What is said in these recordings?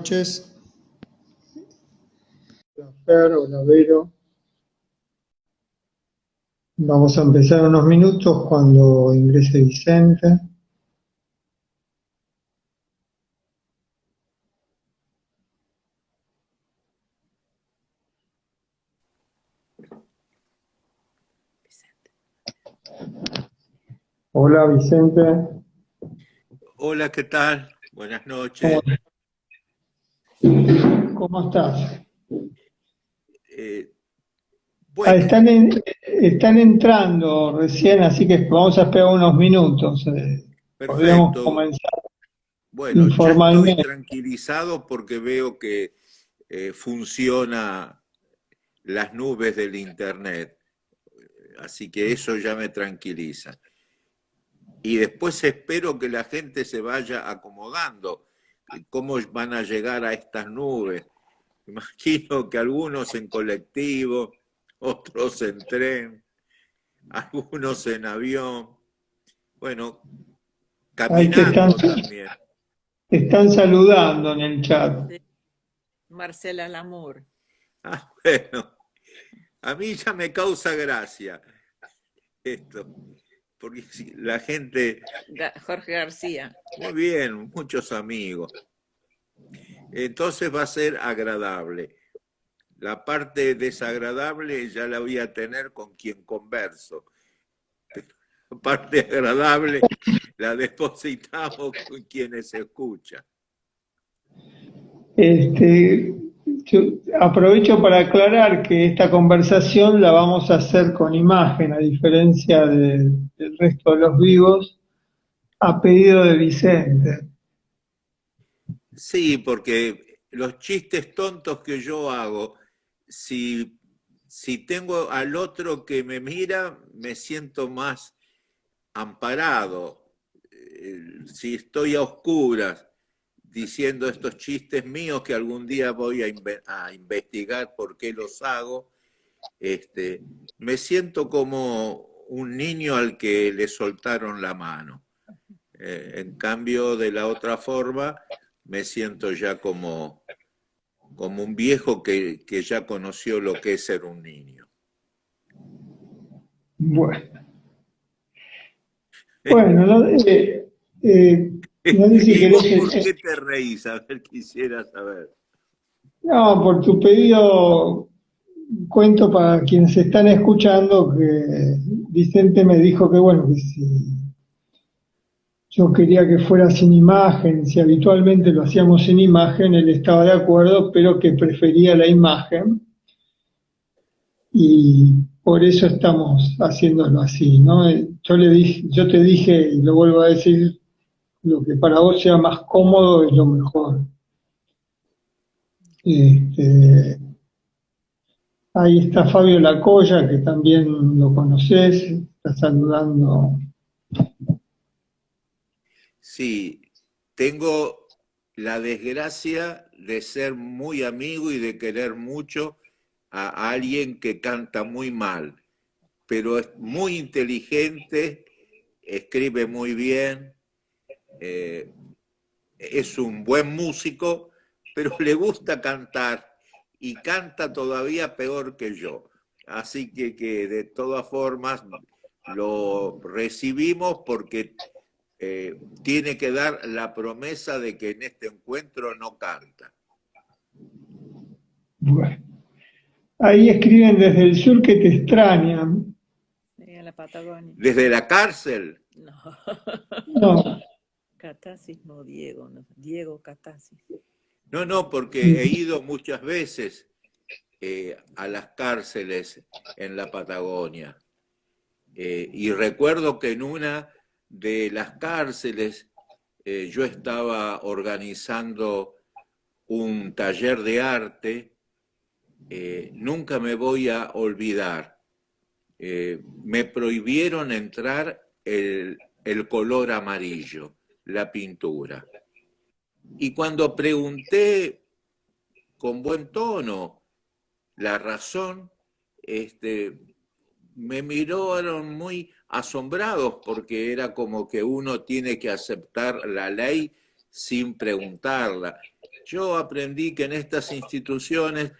noches. Hola Fer, hola Vero. Vamos a empezar en unos minutos cuando ingrese Vicente. Hola Vicente. Hola, ¿qué tal? Buenas noches. ¿Cómo estás? Bueno, Están entrando recién, así que vamos a esperar unos minutos. Podríamos perfecto. comenzar Bueno, ya estoy informalmente. tranquilizado porque veo que funciona las nubes del internet, así que eso ya me tranquiliza. Y después espero que la gente se vaya acomodando. ¿Cómo van a llegar a estas nubes? Imagino que algunos en colectivo, otros en tren, algunos en avión. Bueno, Ahí caminando también. te están saludando en el chat. Sí, Marcela Lamour. Ah, bueno, a mí ya me causa gracia esto, porque si la gente, Jorge García. muy bien, muchos amigos. Entonces va a ser agradable. La parte desagradable ya la voy a tener con quien converso. La parte agradable la depositamos con quienes escuchan. Este, yo aprovecho para aclarar que esta conversación la vamos a hacer con imagen, a diferencia del resto de los vivos, a pedido de Vicente. Sí, porque los chistes tontos que yo hago, si tengo al otro que me mira, me siento más amparado. Si estoy a oscuras diciendo estos chistes míos que algún día voy a investigar por qué los hago, me siento como un niño al que le soltaron la mano. En cambio, de la otra forma, me siento ya como un viejo que ya conoció lo que es ser un niño. Bueno, no sé si ¿Y vos querés. por qué te reís? A ver, quisiera saber. No, por tu pedido, cuento para quienes están escuchando que Vicente me dijo que, bueno, que si yo quería que fuera sin imagen, si habitualmente lo hacíamos sin imagen, él estaba de acuerdo, pero que prefería la imagen y por eso estamos haciéndolo así, ¿no? Yo te dije, y lo vuelvo a decir, lo que para vos sea más cómodo es lo mejor. Este, ahí está Fabio Lacoya, que también lo conoces, está saludando. Sí, tengo la desgracia de ser muy amigo y de querer mucho a alguien que canta muy mal, pero es muy inteligente, escribe muy bien, eh, es un buen músico, pero le gusta cantar y canta todavía peor que yo. Así que de todas formas lo recibimos porque tiene que dar la promesa de que en este encuentro no canta. Bueno, ahí escriben desde el sur que te extrañan. A la Patagonia. ¿Desde la cárcel? No. No, Catasis, no, Diego. No. Diego Catasis. No, porque he ido muchas veces a las cárceles en la Patagonia. Y recuerdo que en una de las cárceles yo estaba organizando un taller de arte. Nunca me voy a olvidar. Me prohibieron entrar el color amarillo, la pintura. Y cuando pregunté con buen tono la razón, me miraron muy asombrados porque era como que uno tiene que aceptar la ley sin preguntarla. Yo aprendí que en estas instituciones,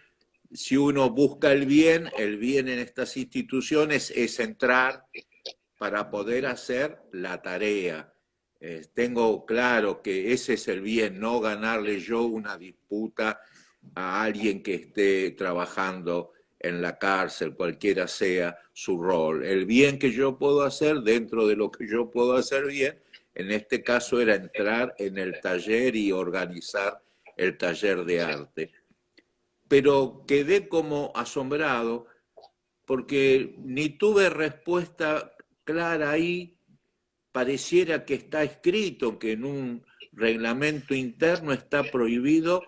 si uno busca el bien en estas instituciones es entrar para poder hacer la tarea. Tengo claro que ese es el bien, no ganarle yo una disputa a alguien que esté trabajando en la cárcel, cualquiera sea su rol. El bien que yo puedo hacer dentro de lo que yo puedo hacer bien, en este caso era entrar en el taller y organizar el taller de arte. Pero quedé como asombrado porque ni tuve respuesta clara ahí. Pareciera que está escrito que en un reglamento interno está prohibido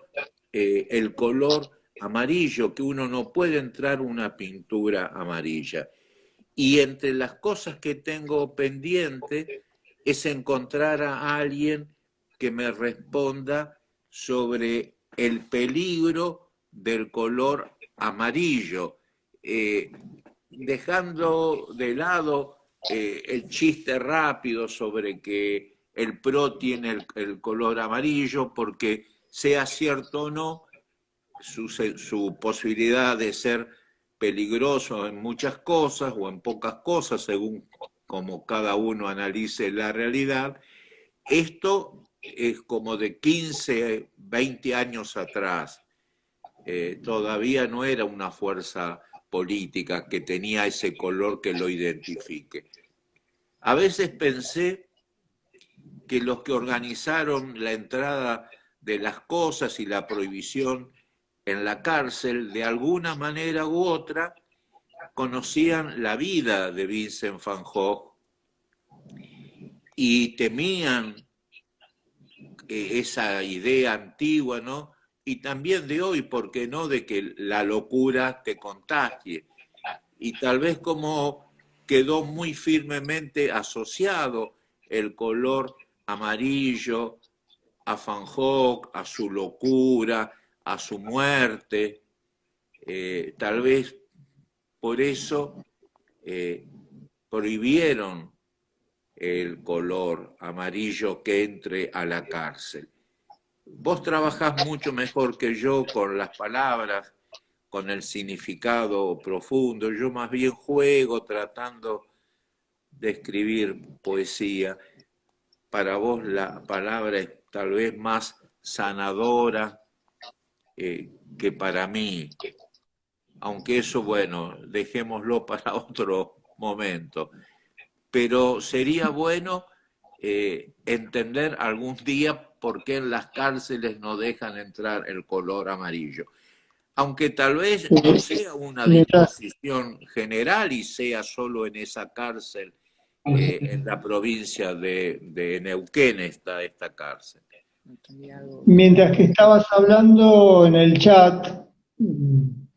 el color amarillo, que uno no puede entrar una pintura amarilla. Y entre las cosas que tengo pendiente es encontrar a alguien que me responda sobre el peligro del color amarillo, dejando de lado el chiste rápido sobre que el PRO tiene el color amarillo, porque sea cierto o no, su posibilidad de ser peligroso en muchas cosas o en pocas cosas, según como cada uno analice la realidad, esto es como de 15, 20 años atrás. Todavía no era una fuerza política que tenía ese color que lo identifique. A veces pensé que los que organizaron la entrada de las cosas y la prohibición en la cárcel, de alguna manera u otra, conocían la vida de Vincent van Gogh y temían esa idea antigua, ¿no? Y también de hoy, ¿por qué no?, de que la locura te contagie. Y tal vez como quedó muy firmemente asociado el color amarillo a Van Gogh, a su locura, a su muerte, tal vez por eso prohibieron el color amarillo que entre a la cárcel. Vos trabajás mucho mejor que yo con las palabras, con el significado profundo. Yo más bien juego tratando de escribir poesía. Para vos la palabra es tal vez más sanadora que para mí. Aunque eso, bueno, dejémoslo para otro momento. Pero sería bueno entender algún día por qué en las cárceles no dejan entrar el color amarillo. Aunque tal vez no sea una disposición general y sea solo en esa cárcel, en la provincia de Neuquén está esta cárcel. Mientras que estabas hablando en el chat,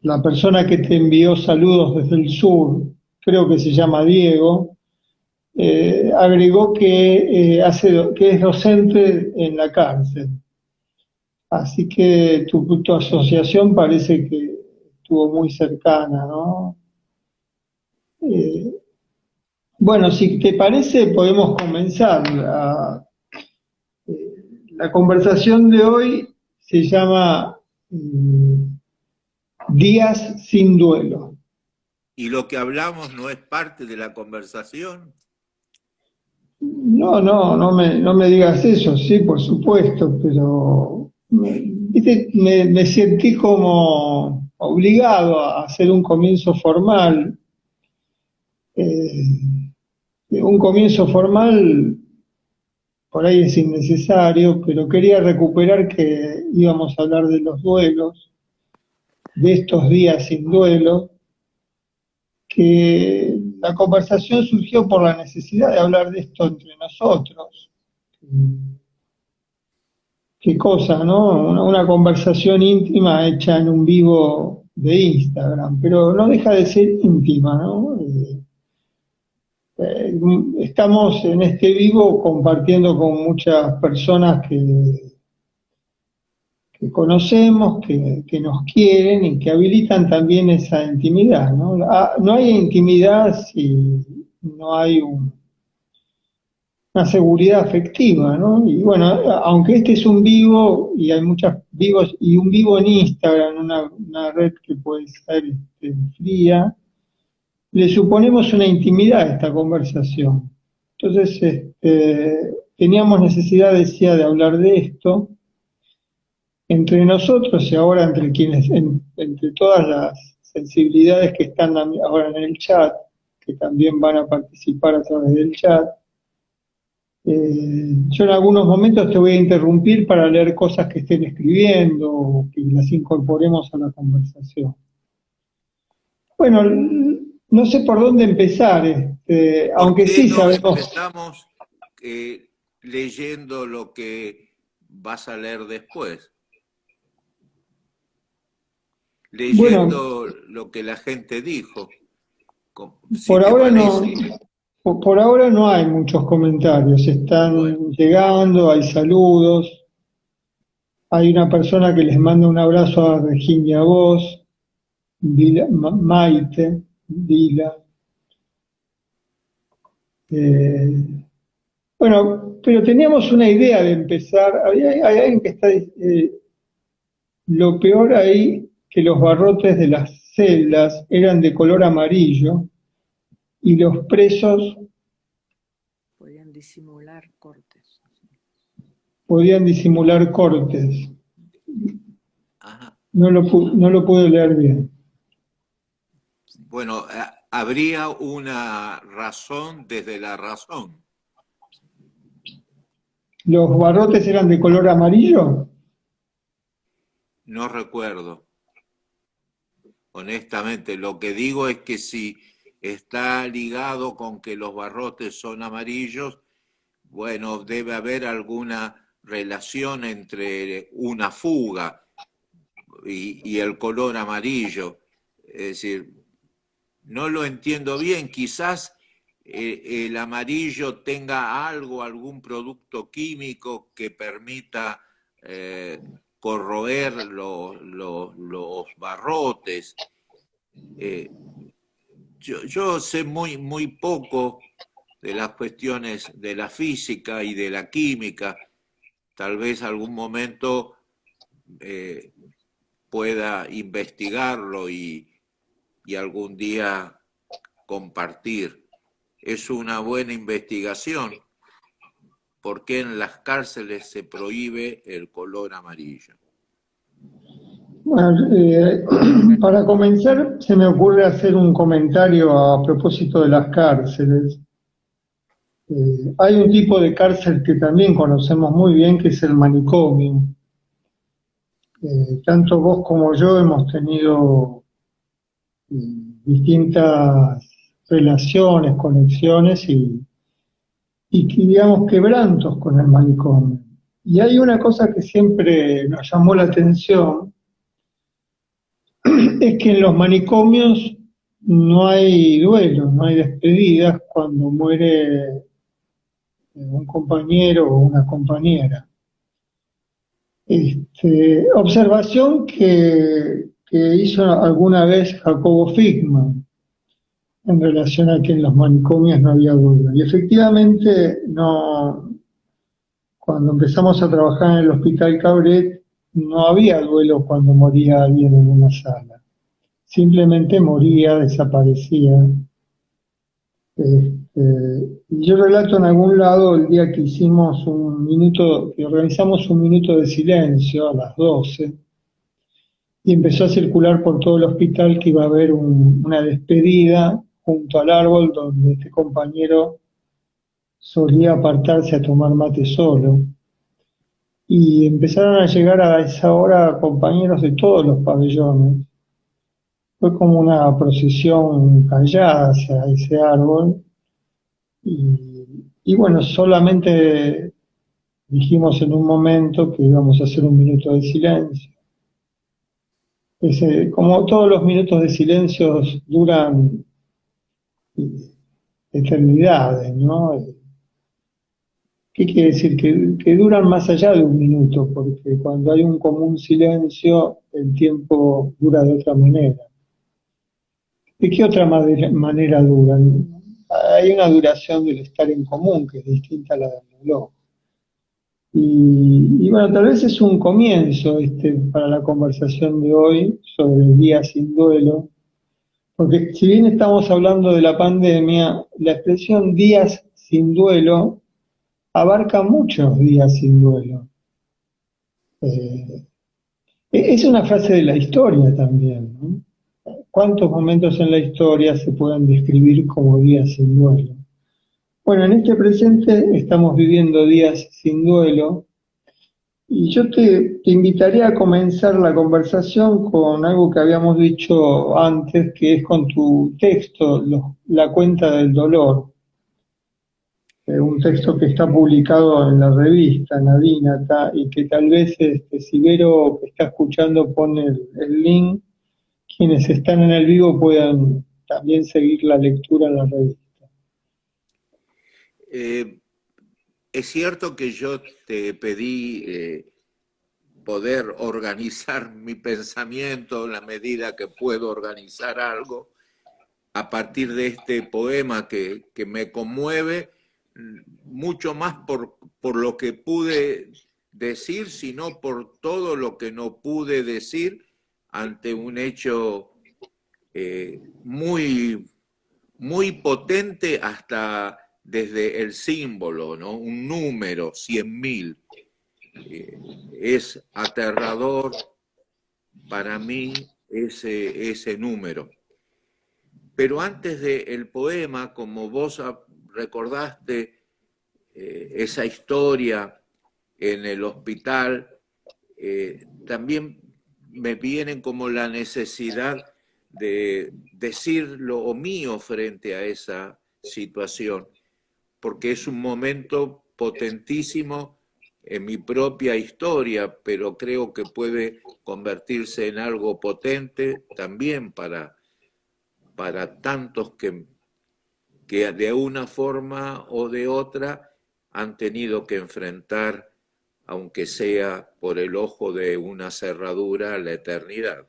la persona que te envió saludos desde el sur, creo que se llama Diego, agregó que es docente en la cárcel. Así que tu asociación parece que estuvo muy cercana, ¿no? Bueno, si te parece, podemos comenzar. La conversación de hoy se llama Días sin duelo. ¿Y lo que hablamos no es parte de la conversación? No me digas eso, sí, por supuesto, pero me sentí como obligado a hacer un comienzo formal. Un comienzo formal por ahí es innecesario, pero quería recuperar que íbamos a hablar de los duelos, de estos días sin duelo, que la conversación surgió por la necesidad de hablar de esto entre nosotros. Qué cosa, ¿no? Una conversación íntima hecha en un vivo de Instagram, pero no deja de ser íntima, ¿no? Estamos en este vivo compartiendo con muchas personas que conocemos, que nos quieren y que habilitan también esa intimidad, ¿no? No hay intimidad si no hay una seguridad afectiva, ¿no? Y bueno, aunque este es un vivo y hay muchos vivos, y un vivo en Instagram, una red que puede ser fría, le suponemos una intimidad a esta conversación. Entonces, teníamos necesidad, decía, de hablar de esto entre nosotros y ahora entre entre todas las sensibilidades que están ahora en el chat, que también van a participar a través del chat. Yo en algunos momentos te voy a interrumpir para leer cosas que estén escribiendo o que las incorporemos a la conversación. Bueno, no sé por dónde empezar, aunque sí sabemos. Empezamos leyendo lo que vas a leer después. Leyendo lo que la gente dijo. Si por ahora no hay muchos comentarios, están llegando, hay saludos. Hay una persona que les manda un abrazo a Regina y a vos, Maite, Dila. Bueno, pero teníamos una idea de empezar. Hay alguien que está... lo peor ahí, que los barrotes de las celdas eran de color amarillo y los presos... podían disimular cortes. Podían disimular cortes. Ajá. No lo pude leer bien. Bueno, habría una razón desde la razón. ¿Los barrotes eran de color amarillo? No recuerdo. Honestamente, lo que digo es que si está ligado con que los barrotes son amarillos, bueno, debe haber alguna relación entre una fuga y el color amarillo. Es decir, no lo entiendo bien. Quizás el amarillo tenga algún producto químico que permita corroer los barrotes. Yo sé muy poco de las cuestiones de la física y de la química. Tal vez algún momento pueda investigarlo y algún día compartir. Es una buena investigación. ¿Por qué en las cárceles se prohíbe el color amarillo? Bueno, para comenzar, se me ocurre hacer un comentario a propósito de las cárceles. Hay un tipo de cárcel que también conocemos muy bien, que es el manicomio. Tanto vos como yo hemos tenido distintas relaciones, conexiones y digamos, quebrantos con el manicomio. Y hay una cosa que siempre nos llamó la atención, es que en los manicomios no hay duelo, no hay despedidas cuando muere un compañero o una compañera. Observación que hizo alguna vez Jacobo Fickman en relación a que en los manicomios no había duelo. Y efectivamente, no, cuando empezamos a trabajar en el Hospital Cabret, no había duelo cuando moría alguien en una sala. Simplemente moría, desaparecía. Y yo relato en algún lado el día que organizamos un minuto de silencio a las 12, y empezó a circular por todo el hospital que iba a haber una despedida junto al árbol donde este compañero solía apartarse a tomar mate solo. Y empezaron a llegar a esa hora compañeros de todos los pabellones. Fue como una procesión callada hacia ese árbol. Y bueno, solamente dijimos en un momento que íbamos a hacer un minuto de silencio. Como todos los minutos de silencio duran eternidades, ¿no? ¿Qué quiere decir? Que duran más allá de un minuto, porque cuando hay un común silencio, el tiempo dura de otra manera. ¿De qué otra manera duran? hay una duración del estar en común que es distinta a la del reloj. Y bueno, tal vez es un comienzo para la conversación de hoy sobre el día sin duelo, porque si bien estamos hablando de la pandemia, la expresión días sin duelo abarca muchos días sin duelo. Eh, es una frase de la historia también, ¿no? ¿Cuántos momentos en la historia se pueden describir como días sin duelo? Bueno, en este presente estamos viviendo días sin duelo y yo te invitaría a comenzar la conversación con algo que habíamos dicho antes, que es con tu texto, La cuenta del dolor, un texto que está publicado en la revista Nadínata y que tal vez si Vero que está escuchando pone el link, quienes están en el vivo puedan también seguir la lectura en la revista. Es cierto que yo te pedí poder organizar mi pensamiento en la medida que puedo organizar algo a partir de este poema que me conmueve mucho más por lo que pude decir, sino por todo lo que no pude decir ante un hecho muy, muy potente hasta desde el símbolo, ¿no? Un número, 100.000. Es aterrador para mí ese número. Pero antes del poema, como vos recordaste esa historia en el hospital, también me vienen como la necesidad de decir lo mío frente a esa situación, porque es un momento potentísimo en mi propia historia, pero creo que puede convertirse en algo potente también para tantos que de una forma o de otra han tenido que enfrentar, aunque sea por el ojo de una cerradura, la eternidad.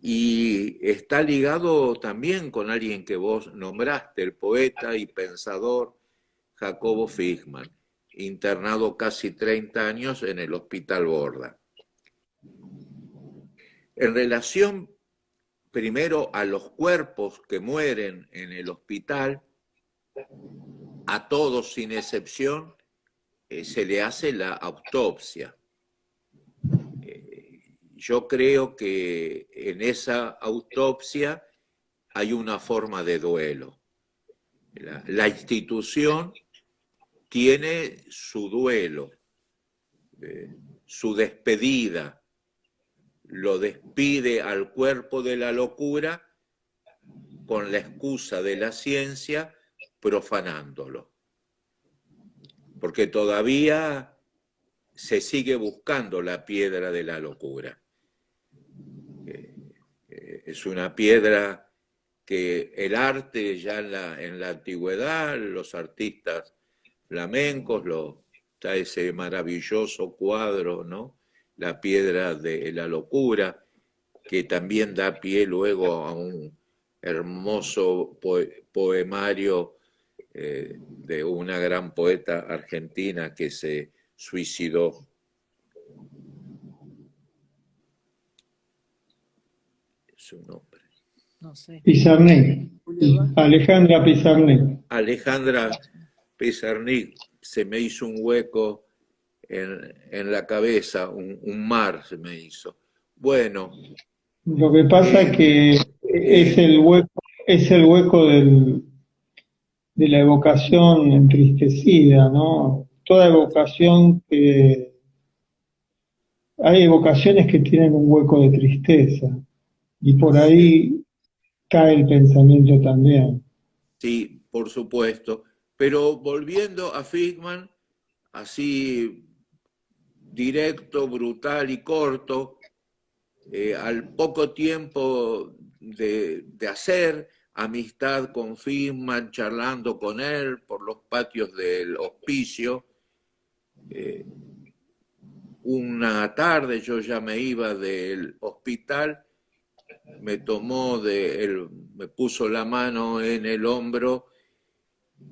Y está ligado también con alguien que vos nombraste, el poeta y pensador Jacobo Fischmann, internado casi 30 años en el Hospital Borda. En relación primero a los cuerpos que mueren en el hospital, a todos sin excepción se le hace la autopsia. Yo creo que en esa autopsia hay una forma de duelo. La institución tiene su duelo, su despedida, lo despide al cuerpo de la locura con la excusa de la ciencia, profanándolo. Porque todavía se sigue buscando la piedra de la locura. Es una piedra que el arte ya en la antigüedad, los artistas flamencos, está ese maravilloso cuadro, ¿no? La piedra de la locura, que también da pie luego a un hermoso poemario de una gran poeta argentina que se suicidó. Su nombre. No sé. Pizarnik, Alejandra Pizarnik. Alejandra Pizarnik, se me hizo un hueco en la cabeza, un mar se me hizo. Bueno. Lo que pasa es que es el hueco de la evocación entristecida, ¿no? Toda evocación que... Hay evocaciones que tienen un hueco de tristeza y por ahí cae el pensamiento también. Sí, por supuesto. Pero volviendo a Fischmann, así directo, brutal y corto, al poco tiempo de hacer amistad con Fischmann, charlando con él por los patios del hospicio, una tarde yo ya me iba del hospital me tomó me puso la mano en el hombro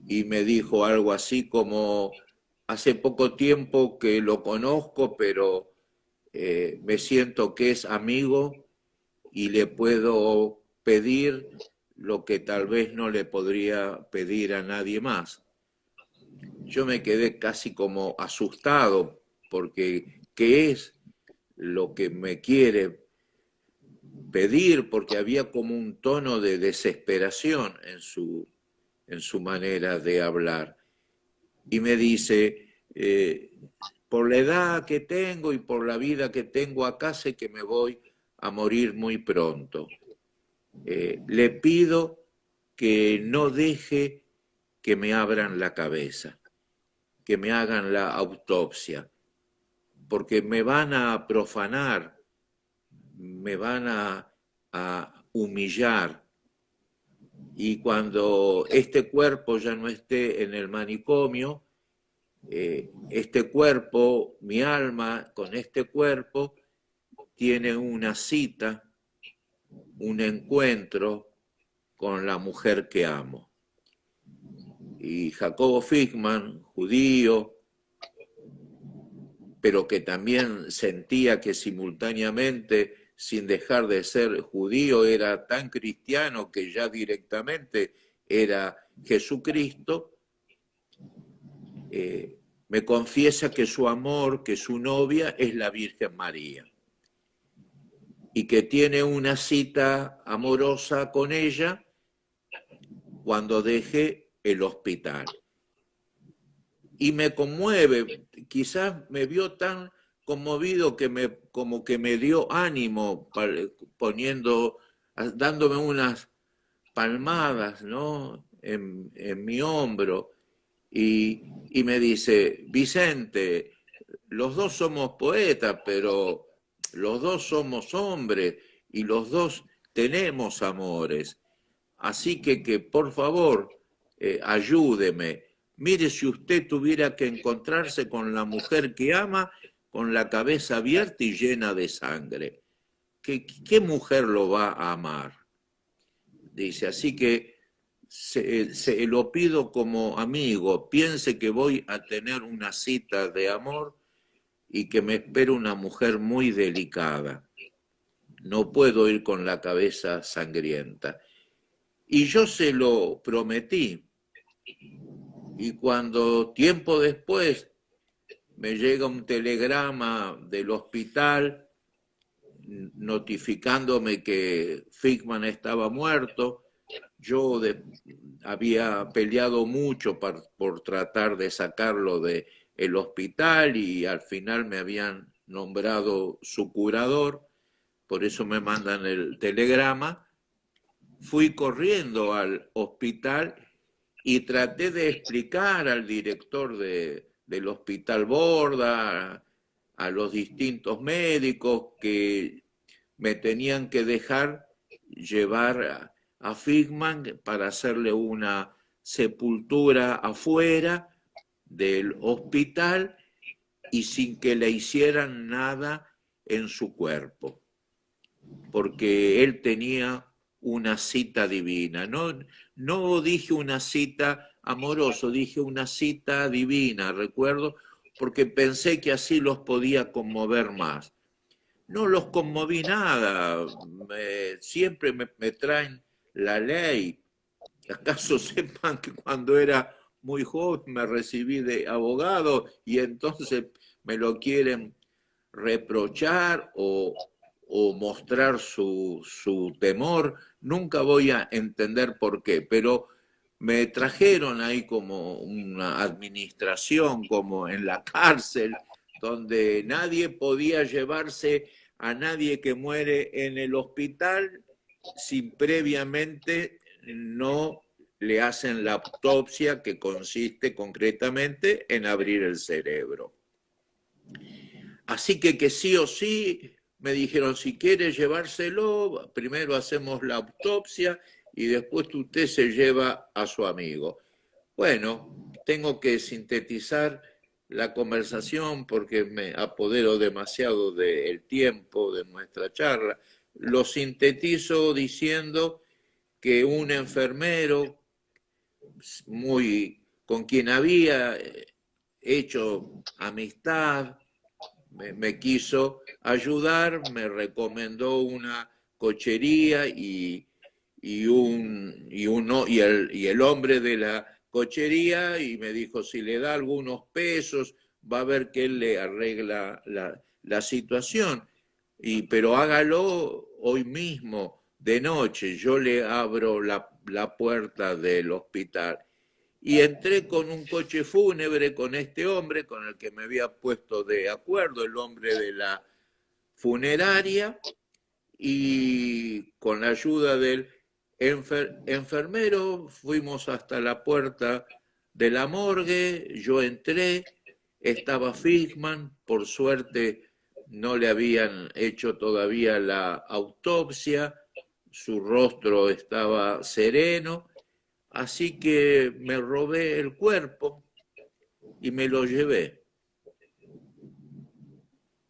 y me dijo algo así como: hace poco tiempo que lo conozco, pero me siento que es amigo y le puedo pedir lo que tal vez no le podría pedir a nadie más. Yo me quedé casi como asustado, porque ¿qué es lo que me quiere pedir? Porque había como un tono de desesperación en su manera de hablar. Y me dice: por la edad que tengo y por la vida que tengo acá, sé que me voy a morir muy pronto. Le pido que no deje que me abran la cabeza, que me hagan la autopsia, porque me van a profanar, me van a humillar, y cuando este cuerpo ya no esté en el manicomio, este cuerpo, mi alma con este cuerpo, tiene una cita, un encuentro con la mujer que amo. Y Jacobo Fickman, judío, pero que también sentía que simultáneamente, sin dejar de ser judío, era tan cristiano que ya directamente era Jesucristo, me confiesa que su amor, que su novia es la Virgen María, y que tiene una cita amorosa con ella cuando deje el hospital. Y me conmueve, quizás me vio tan conmovido que como que me dio ánimo, dándome unas palmadas, ¿no?, en mi hombro, y me dice: Vicente, los dos somos poetas, pero los dos somos hombres y los dos tenemos amores. Así que por favor, ayúdeme. Mire, si usted tuviera que encontrarse con la mujer que ama, con la cabeza abierta y llena de sangre, ¿qué mujer lo va a amar? Dice, así que se lo pido como amigo, piense que voy a tener una cita de amor y que me espera una mujer muy delicada. No puedo ir con la cabeza sangrienta. Y yo se lo prometí. Y cuando tiempo después me llega un telegrama del hospital notificándome que Fickman estaba muerto, yo había peleado mucho por tratar de sacarlo del hospital, y al final me habían nombrado su curador, por eso me mandan el telegrama. Fui corriendo al hospital y traté de explicar al director del hospital Borda, a los distintos médicos, que me tenían que dejar llevar a Fickman para hacerle una sepultura afuera del hospital y sin que le hicieran nada en su cuerpo, porque él tenía una cita divina. No dije una cita amorosa, dije una cita divina, recuerdo, porque pensé que así los podía conmover más. No los conmoví nada, siempre me traen la ley. ¿Acaso sepan que cuando era muy joven me recibí de abogado y entonces me lo quieren reprochar o mostrar su temor? Nunca voy a entender por qué, pero me trajeron ahí como una administración, como en la cárcel, donde nadie podía llevarse a nadie que muere en el hospital si previamente no le hacen la autopsia, que consiste concretamente en abrir el cerebro. Así que sí o sí, me dijeron, si quiere llevárselo, primero hacemos la autopsia y después usted se lleva a su amigo. Bueno, tengo que sintetizar la conversación porque me apodero demasiado del tiempo de nuestra charla. lo sintetizo diciendo que un enfermero con quien había hecho amistad, me quiso ayudar, me recomendó una cochería y el hombre de la cochería y me dijo, si le da algunos pesos, va a ver que él le arregla la situación, pero hágalo hoy mismo, de noche, yo le abro la puerta del hospital. Y entré con un coche fúnebre con este hombre con el que me había puesto de acuerdo, el hombre de la funeraria, y con la ayuda del enfermero fuimos hasta la puerta de la morgue, yo entré, estaba Fishman, por suerte no le habían hecho todavía la autopsia, su rostro estaba sereno, así que me robé el cuerpo y me lo llevé.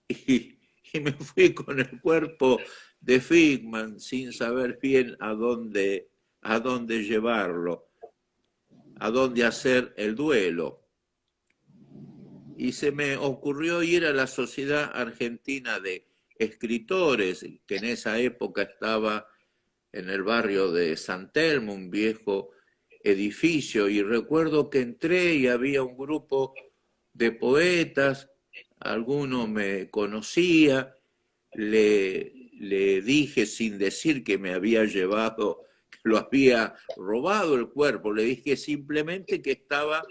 Y me fui con el cuerpo de Fishman sin saber bien a dónde llevarlo, a dónde hacer el duelo. Y se me ocurrió ir a la Sociedad Argentina de Escritores, que en esa época estaba en el barrio de San Telmo, un viejo edificio, y recuerdo que entré y había un grupo de poetas, alguno me conocía, le dije sin decir que me había llevado, que lo había robado el cuerpo, le dije simplemente que estaba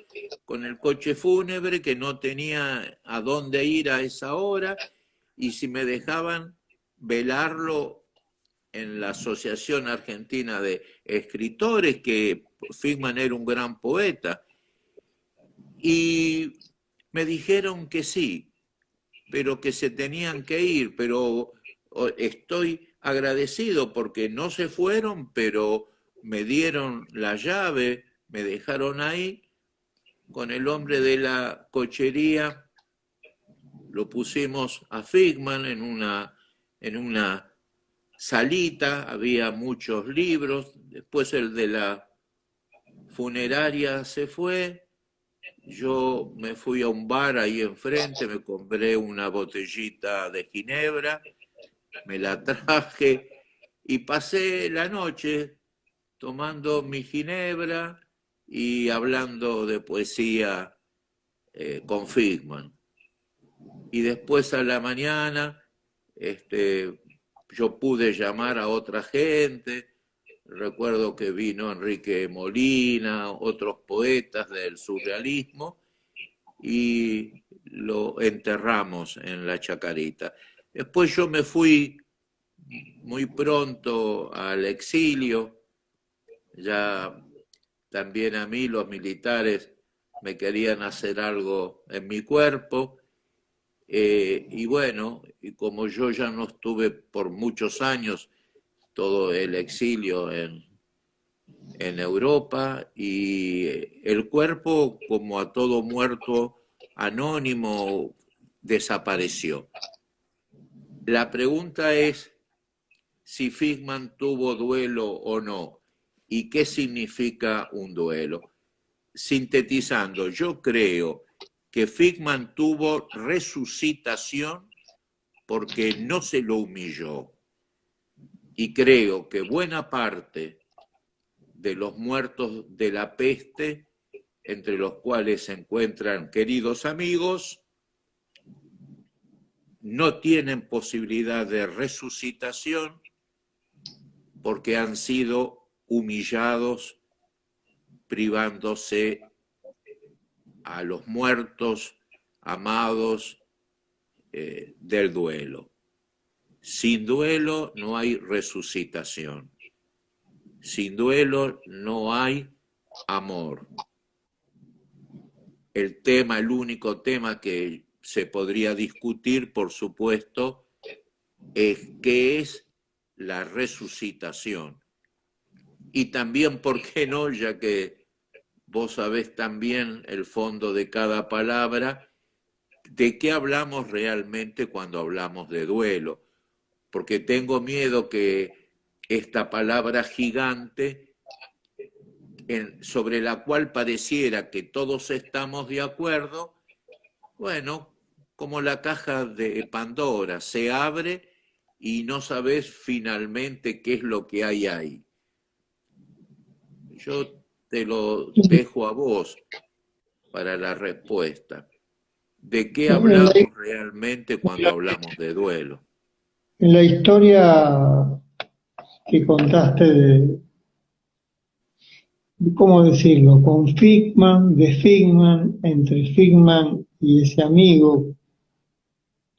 con el coche fúnebre, que no tenía a dónde ir a esa hora y si me dejaban velarlo en la Asociación Argentina de Escritores, que Fishman era un gran poeta, y me dijeron que sí, pero que se tenían que ir, pero estoy agradecido porque no se fueron, pero me dieron la llave, me dejaron ahí con el hombre de la cochería, lo pusimos a Fishman en una salita, había muchos libros, después el de la funeraria se fue, yo me fui a un bar ahí enfrente, me compré una botellita de ginebra, me la traje y pasé la noche tomando mi ginebra y hablando de poesía con Fishman. Y después a la mañana yo pude llamar a otra gente, recuerdo que vino Enrique Molina, otros poetas del surrealismo, y lo enterramos en la Chacarita. Después yo me fui muy pronto al exilio, ya también a mí los militares me querían hacer algo en mi cuerpo, y bueno, y como yo ya no estuve por muchos años todo el exilio en Europa, y el cuerpo, como a todo muerto anónimo, desapareció. La pregunta es si Fishman tuvo duelo o no, y qué significa un duelo. Sintetizando, yo creo que Fishman tuvo resucitación porque no se lo humilló. Y creo que buena parte de los muertos de la peste, entre los cuales se encuentran queridos amigos, no tienen posibilidad de resucitación porque han sido humillados, privándose a los muertos amados del duelo. Sin duelo no hay resucitación. Sin duelo no hay amor. El único tema que se podría discutir, por supuesto, es qué es la resucitación. Y también, ¿por qué no? Ya que vos sabés también el fondo de cada palabra, ¿de qué hablamos realmente cuando hablamos de duelo? porque tengo miedo que esta palabra gigante, sobre la cual pareciera que todos estamos de acuerdo, bueno, como la caja de Pandora, se abre y no sabes finalmente qué es lo que hay ahí. Yo te lo dejo a vos para la respuesta. ¿De qué hablamos realmente cuando hablamos de duelo? En la historia que contaste de cómo decirlo, con Figman, de Figman, entre Figman y ese amigo,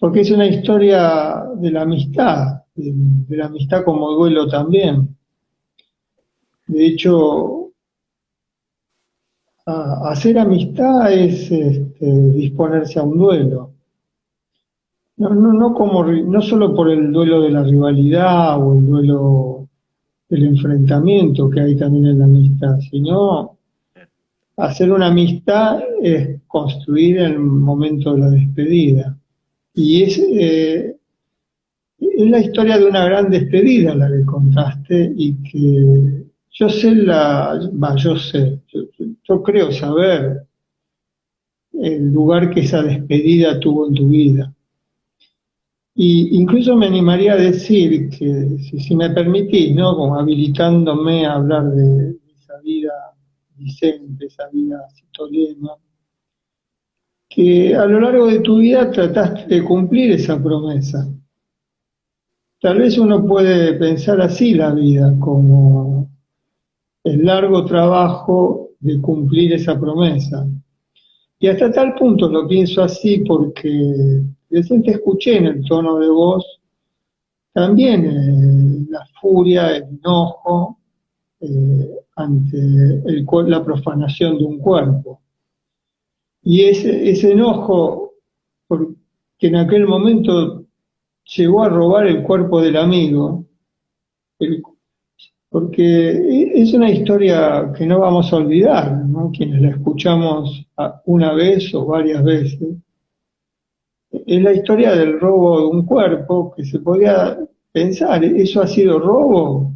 porque es una historia de la amistad, de la amistad como duelo también. De hecho, hacer amistad es disponerse a un duelo. No solo por el duelo de la rivalidad o el duelo del enfrentamiento que hay también en la amistad, sino hacer una amistad es construir el momento de la despedida. Y es la historia de una gran despedida la que contaste y que yo creo saber el lugar que esa despedida tuvo en tu vida. Y incluso me animaría a decir que, si me permitís, ¿no? Como habilitándome a hablar de esa vida Vicente, esa vida citolena, que a lo largo de tu vida trataste de cumplir esa promesa. Tal vez uno puede pensar así la vida, como el largo trabajo de cumplir esa promesa. Y hasta tal punto lo pienso así porque recién te escuché en el tono de voz también la furia, el enojo ante la profanación de un cuerpo. Y ese enojo, porque en aquel momento llegó a robar el cuerpo del amigo, porque es una historia que no vamos a olvidar, ¿no? Quienes la escuchamos una vez o varias veces. Es la historia del robo de un cuerpo que se podía pensar, ¿eso ha sido robo?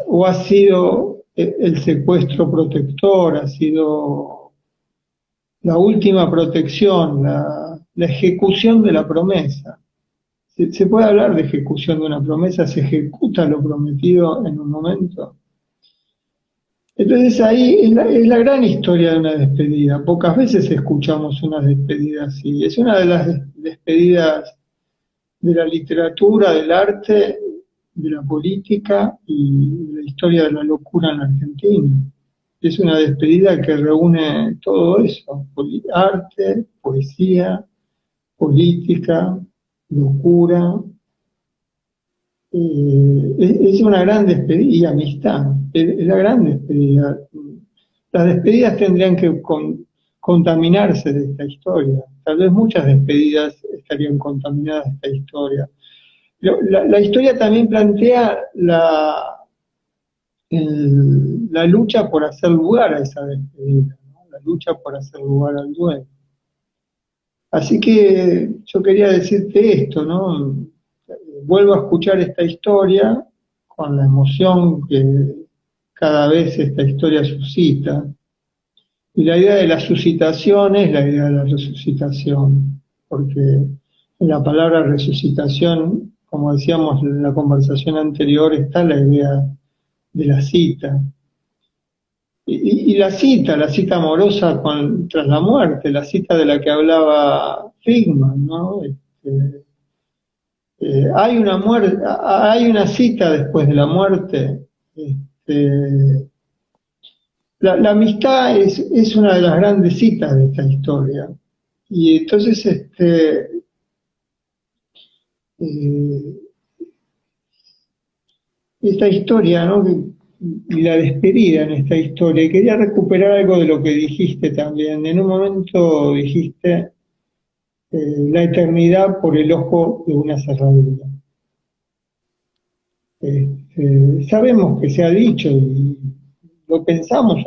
¿O ha sido el secuestro protector? ¿Ha sido la última protección, la ejecución de la promesa? ¿Se puede hablar de ejecución de una promesa? ¿Se ejecuta lo prometido en un momento? Entonces ahí es la gran historia de una despedida. Pocas veces escuchamos una despedida así. Es una de las despedidas de la literatura, del arte, de la política y de la historia de la locura en la Argentina. Es una despedida que reúne todo eso: arte, poesía, política, locura. Es una gran despedida y amistad, es la gran despedida. Las despedidas tendrían que contaminarse de esta historia. Tal vez muchas despedidas estarían contaminadas de esta historia. La historia también plantea la lucha por hacer lugar a esa despedida, ¿no? La lucha por hacer lugar al duelo. Así que yo quería decirte esto, ¿no? Vuelvo a escuchar esta historia con la emoción que cada vez esta historia suscita. Y la idea de la suscitación es la idea de la resucitación, porque en la palabra resucitación, como decíamos en la conversación anterior, está la idea de la cita. Y la cita amorosa tras la muerte, la cita de la que hablaba Figman, ¿no? Hay una muerte, hay una cita después de la muerte. La amistad es una de las grandes citas de esta historia. Y entonces esta historia, ¿no? Y la despedida en esta historia. Y quería recuperar algo de lo que dijiste también. En un momento dijiste la eternidad por el ojo de una cerradura. Sabemos que se ha dicho y lo pensamos,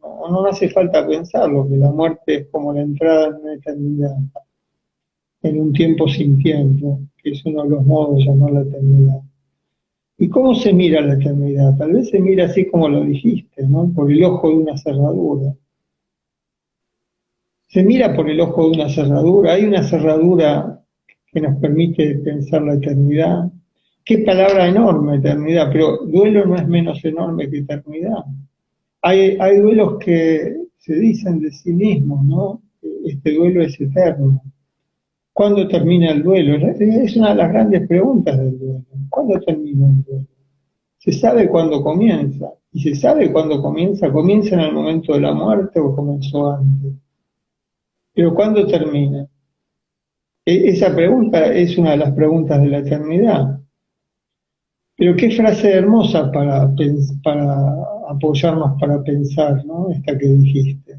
no hace falta pensarlo, que la muerte es como la entrada en una eternidad. en un tiempo sin tiempo, que es uno de los modos de llamar la eternidad. ¿Y cómo se mira la eternidad? Tal vez se mira así como lo dijiste, ¿no? Por el ojo de una cerradura. Se mira por el ojo de una cerradura. Hay una cerradura que nos permite pensar la eternidad. Qué palabra enorme, eternidad, pero duelo no es menos enorme que eternidad. Hay duelos que se dicen de sí mismos, ¿no? Este duelo es eterno. ¿Cuándo termina el duelo? Es una de las grandes preguntas del duelo. ¿Cuándo termina el duelo? Se sabe cuándo comienza. Y se sabe cuándo comienza. ¿Comienza en el momento de la muerte o comenzó antes? Pero ¿cuándo termina? Esa pregunta es una de las preguntas de la eternidad. Pero qué frase hermosa para apoyarnos para pensar, ¿no? Esta que dijiste.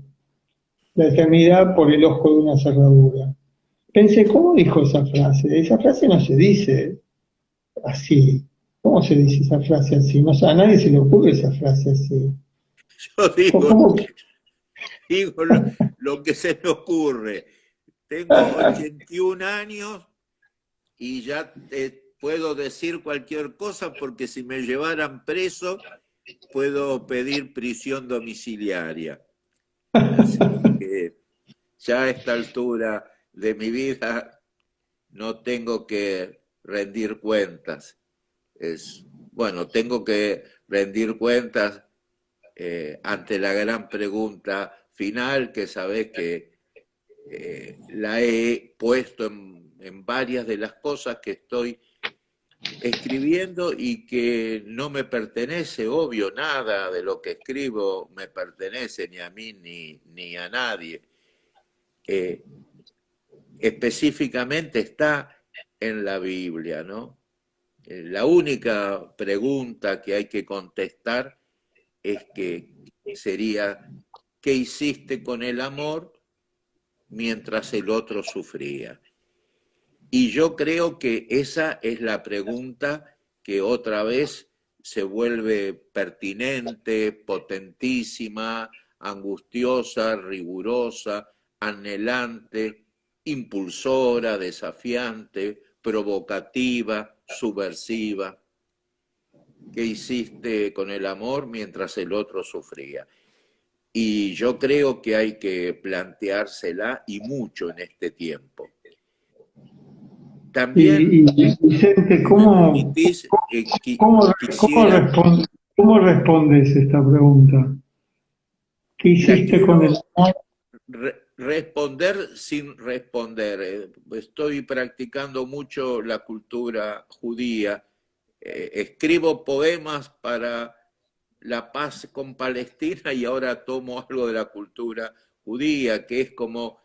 La eternidad por el ojo de una cerradura. Pensé, ¿cómo dijo esa frase? Esa frase no se dice así. ¿Cómo se dice esa frase así? No, a nadie se le ocurre esa frase así. Yo ¿Cómo? digo lo que se me ocurre. Tengo 81 años y ya te puedo decir cualquier cosa porque si me llevaran preso puedo pedir prisión domiciliaria. Así que ya a esta altura de mi vida no tengo que rendir cuentas. Bueno, tengo que rendir cuentas ante la gran pregunta final que sabés que la he puesto en varias de las cosas que estoy escribiendo y que no me pertenece, obvio, nada de lo que escribo me pertenece ni a mí ni a nadie. Específicamente está en la Biblia, ¿no? La única pregunta que hay que contestar es que sería, ¿qué hiciste con el amor mientras el otro sufría? Y yo creo que esa es la pregunta que otra vez se vuelve pertinente, potentísima, angustiosa, rigurosa, anhelante, impulsora, desafiante, provocativa, subversiva. ¿Qué hiciste con el amor mientras el otro sufría? Y yo creo que hay que planteársela y mucho en este tiempo. También, Vicente, si me permitís, quisiera cómo respondes esta pregunta? ¿Qué la hiciste con el quiero responder sin responder. Estoy practicando mucho la cultura judía. Escribo poemas para la paz con Palestina y ahora tomo algo de la cultura judía, que es como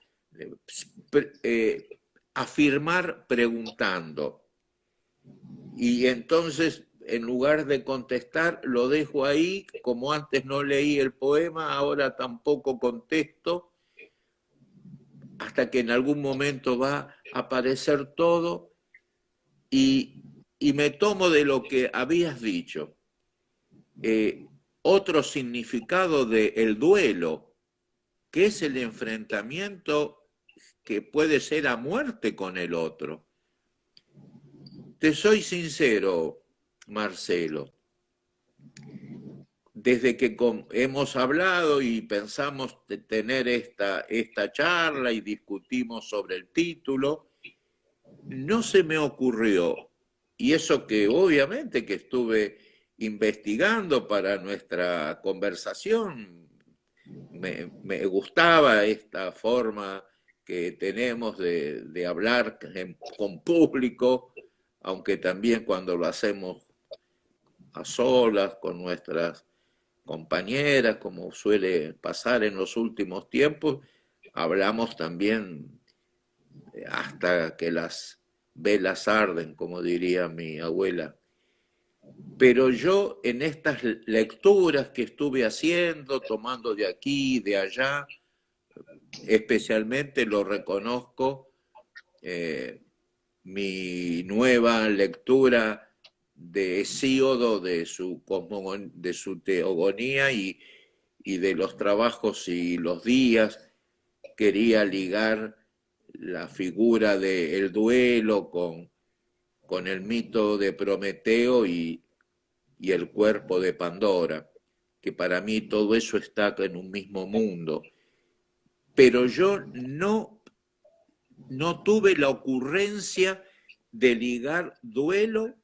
afirmar preguntando. Y entonces, en lugar de contestar, lo dejo ahí, como antes no leí el poema, ahora tampoco contesto, hasta que en algún momento va a aparecer todo y me tomo de lo que habías dicho. Otro significado del duelo, que es el enfrentamiento que puede ser a muerte con el otro. Te soy sincero, Marcelo, desde que hemos hablado y pensamos de tener esta charla y discutimos sobre el título, no se me ocurrió, y eso que obviamente que estuve investigando para nuestra conversación, me gustaba esta forma que tenemos de hablar con público, aunque también cuando lo hacemos a solas con nuestras compañeras, como suele pasar en los últimos tiempos, hablamos también hasta que las velas arden, como diría mi abuela. Pero yo en estas lecturas que estuve haciendo, tomando de aquí y de allá, especialmente lo reconozco, mi nueva lectura de Hesíodo, de su teogonía y de los trabajos y los días, quería ligar la figura del duelo con el mito de Prometeo y el cuerpo de Pandora, que para mí todo eso está en un mismo mundo. Pero yo no tuve la ocurrencia de ligar duelo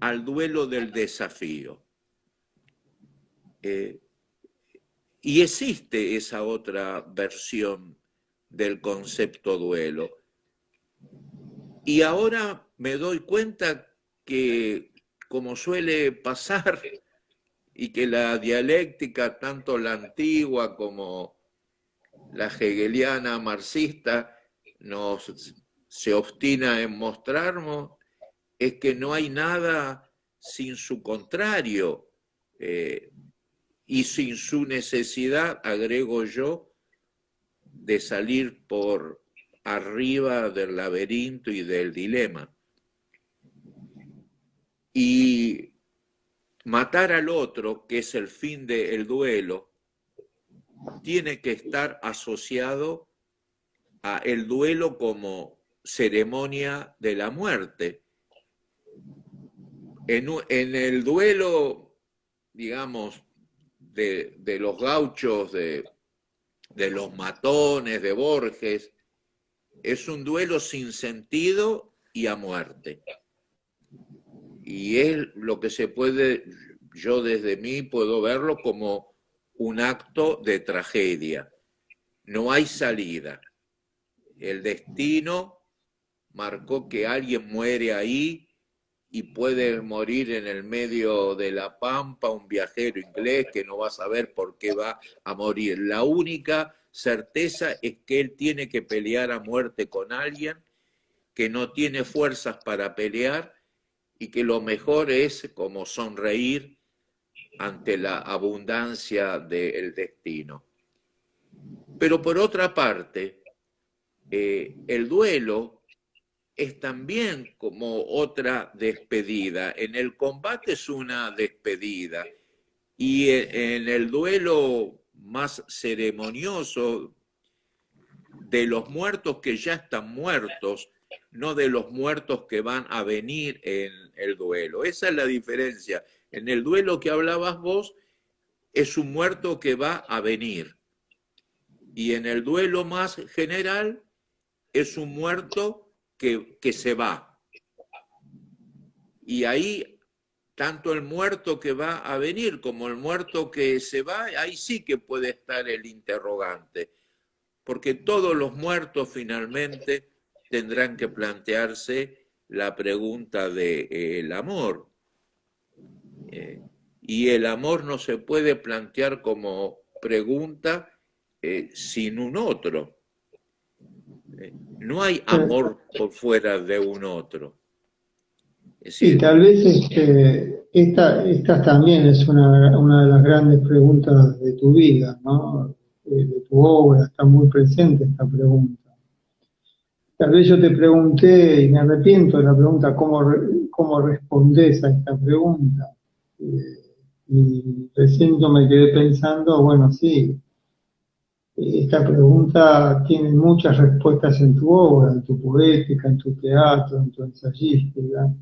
al duelo del desafío. Y existe esa otra versión del concepto duelo. Y ahora me doy cuenta que, como suele pasar, y que la dialéctica, tanto la antigua como la hegeliana marxista, se obstina en mostrarnos, es que no hay nada sin su contrario, y sin su necesidad, agrego yo, de salir por arriba del laberinto y del dilema. Y matar al otro, que es el fin del duelo, tiene que estar asociado a el duelo como ceremonia de la muerte. En el duelo, digamos, de los gauchos, de los matones, de Borges, es un duelo sin sentido y a muerte. Y es lo que se puede, yo desde mí puedo verlo como un acto de tragedia. No hay salida. El destino marcó que alguien muere ahí y puede morir en el medio de la pampa un viajero inglés que no va a saber por qué va a morir. La única certeza es que él tiene que pelear a muerte con alguien que no tiene fuerzas para pelear y que lo mejor es como sonreír ante la abundancia del destino. Pero por otra parte, el duelo es también como otra despedida. En el combate es una despedida y en el duelo más ceremonioso de los muertos que ya están muertos, no de los muertos que van a venir en el duelo. Esa es la diferencia. En el duelo que hablabas vos, es un muerto que va a venir. Y en el duelo más general, es un muerto que se va. Y ahí, tanto el muerto que va a venir como el muerto que se va, ahí sí que puede estar el interrogante. Porque todos los muertos finalmente tendrán que plantearse la pregunta del amor. Y el amor no se puede plantear como pregunta sin un otro. No hay amor por fuera de un otro. Es decir, y tal vez esta también es una de las grandes preguntas de tu vida, ¿no? De tu obra, está muy presente esta pregunta. Tal vez yo te pregunté, y me arrepiento de la pregunta, ¿cómo respondes a esta pregunta? Y recién yo me quedé pensando, bueno, sí, esta pregunta tiene muchas respuestas en tu obra, en tu poética, en tu teatro, en tu ensayística.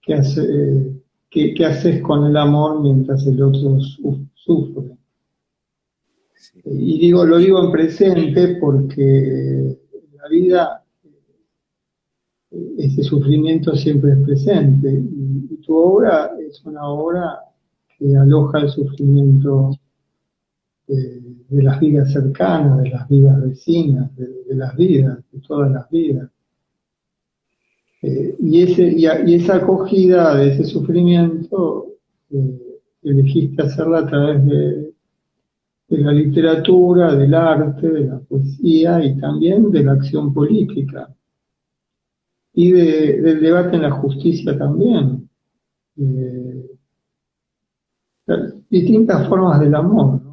¿Qué haces con el amor mientras el otro sufre? sí. Y lo digo en presente porque la vida, ese sufrimiento siempre es presente. Y tu obra es una obra que aloja el sufrimiento de las vidas cercanas, de las vidas vecinas, de las vidas, de todas las vidas. Y esa acogida de ese sufrimiento elegiste hacerla a través de la literatura, del arte, de la poesía y también de la acción política y del debate en la justicia también. Distintas formas del amor, ¿no?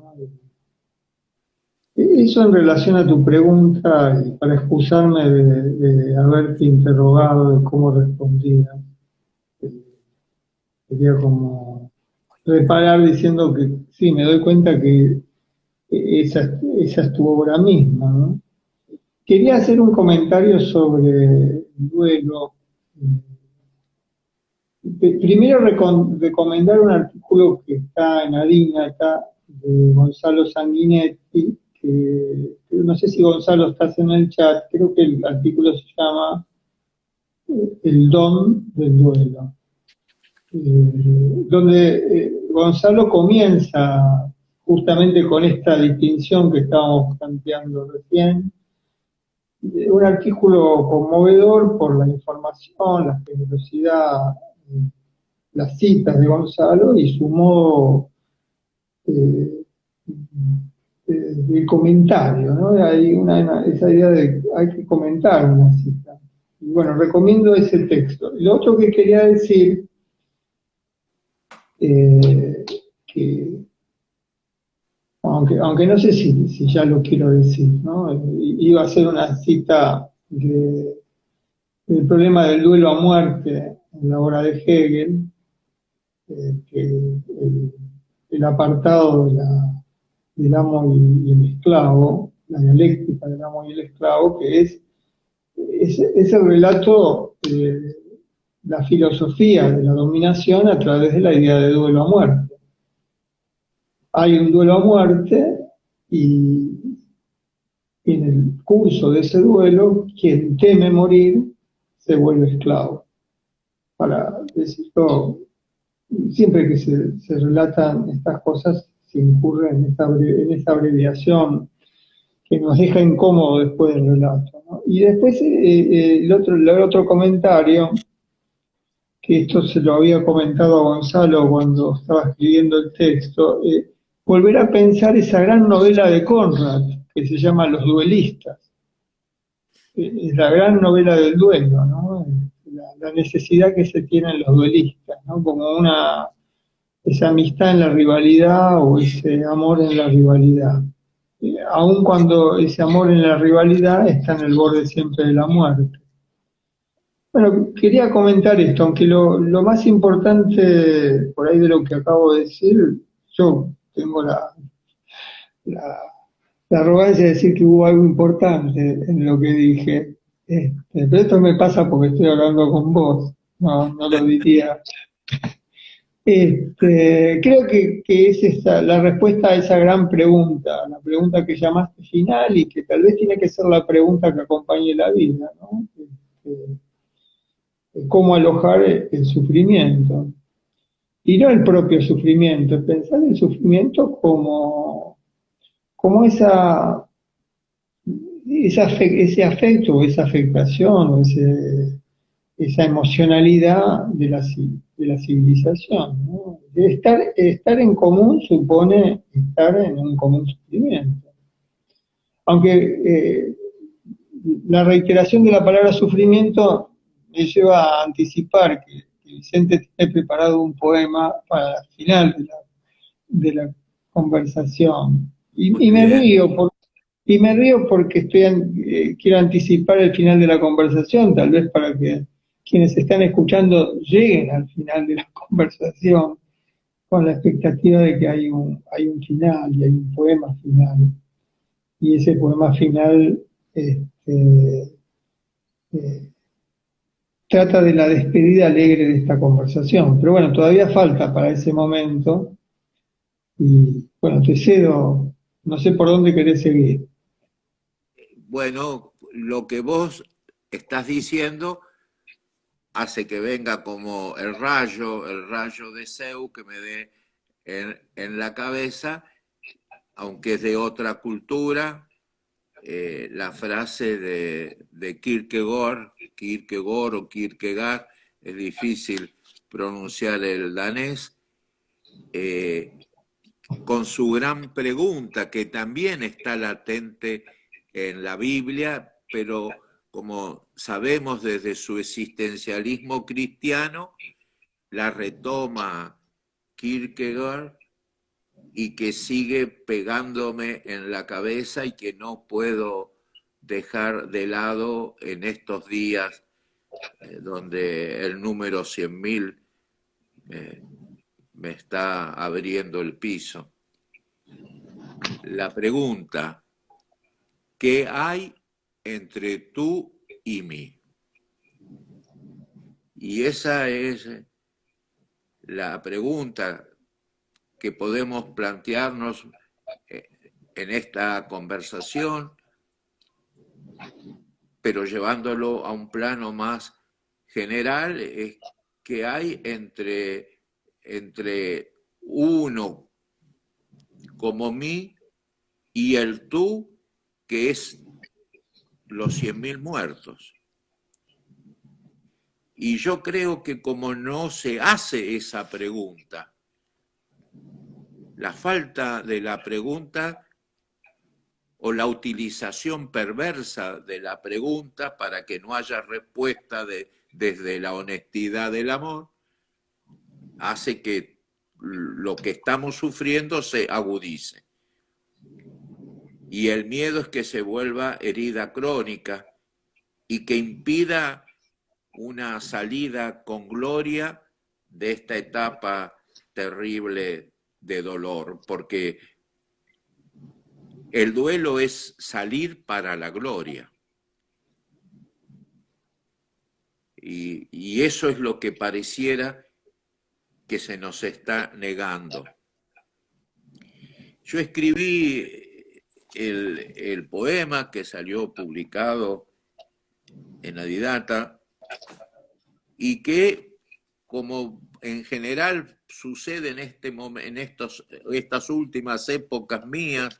Eso en relación a tu pregunta, y para excusarme de haberte interrogado de cómo respondías, quería como reparar diciendo que sí, me doy cuenta que esa es tu obra misma, ¿no? quería hacer un comentario sobre el duelo. Primero recomendar un artículo que está en Adígnata de Gonzalo Sanguinetti, que no sé si Gonzalo estás en el chat, creo que el artículo se llama El don del duelo, donde Gonzalo comienza justamente con esta distinción que estábamos planteando recién, un artículo conmovedor por la información, la generosidad, las citas de Gonzalo y su modo eh, de comentario, ¿no? Hay esa idea de hay que comentar una cita. Y bueno, recomiendo ese texto. Lo otro que quería decir, que aunque no sé si ya lo quiero decir, ¿no? Iba a ser una cita del problema del duelo a muerte en la obra de Hegel, que el apartado del amo y el esclavo, la dialéctica del amo y el esclavo, que es el relato, la filosofía de la dominación a través de la idea de duelo a muerte. Hay un duelo a muerte y en el curso de ese duelo, quien teme morir se vuelve esclavo. Para decirlo, siempre que se relatan estas cosas, se incurre en esta abreviación que nos deja incómodo después del relato, ¿no? Y después el otro comentario, que esto se lo había comentado a Gonzalo cuando estaba escribiendo el texto, volver a pensar esa gran novela de Conrad, que se llama Los duelistas. Es la gran novela del duelo, ¿no? La necesidad que se tienen los duelistas, ¿no? Como esa amistad en la rivalidad o ese amor en la rivalidad. Aun cuando ese amor en la rivalidad está en el borde siempre de la muerte. Bueno, quería comentar esto, aunque lo más importante por ahí de lo que acabo de decir, yo tengo la, la arrogancia de decir que hubo algo importante en lo que dije. Pero esto me pasa porque estoy hablando con vos, no lo diría. Creo que es la respuesta a esa gran pregunta, la pregunta que llamaste final y que tal vez tiene que ser la pregunta que acompañe la vida, ¿no? Cómo alojar el sufrimiento. Y no el propio sufrimiento, pensar el sufrimiento como ese afecto o esa afectación o esa emocionalidad de la civilización, ¿no? Estar en común supone estar en un común sufrimiento. Aunque la reiteración de la palabra sufrimiento me lleva a anticipar que Vicente tiene preparado un poema para el final de la conversación. Y me río porque quiero anticipar el final de la conversación, tal vez para que quienes están escuchando lleguen al final de la conversación con la expectativa de que hay un final y hay un poema final. Y ese poema final eh, trata de la despedida alegre de esta conversación. Pero bueno, todavía falta para ese momento. Y bueno, te cedo, no sé por dónde querés seguir. Bueno, lo que vos estás diciendo hace que venga como el rayo de Zeus que me dé en la cabeza, aunque es de otra cultura, la frase de Kierkegaard o Kierkegaard, es difícil pronunciar el danés, con su gran pregunta que también está latente en la Biblia, pero como sabemos desde su existencialismo cristiano, la retoma Kierkegaard y que sigue pegándome en la cabeza y que no puedo dejar de lado en estos días donde el número 100.000 me está abriendo el piso. La pregunta, ¿qué hay entre tú y mí. Y esa es la pregunta que podemos plantearnos en esta conversación, pero llevándolo a un plano más general, es que hay entre uno como mí y el tú, que es los 100.000 muertos. Y yo creo que como no se hace esa pregunta, la falta de la pregunta o la utilización perversa de la pregunta para que no haya respuesta desde la honestidad del amor, hace que lo que estamos sufriendo se agudice. Y el miedo es que se vuelva herida crónica y que impida una salida con gloria de esta etapa terrible de dolor, porque el duelo es salir para la gloria. Y eso es lo que pareciera que se nos está negando. Yo escribí el poema que salió publicado en Adidata y que, como en general sucede en estas últimas épocas mías,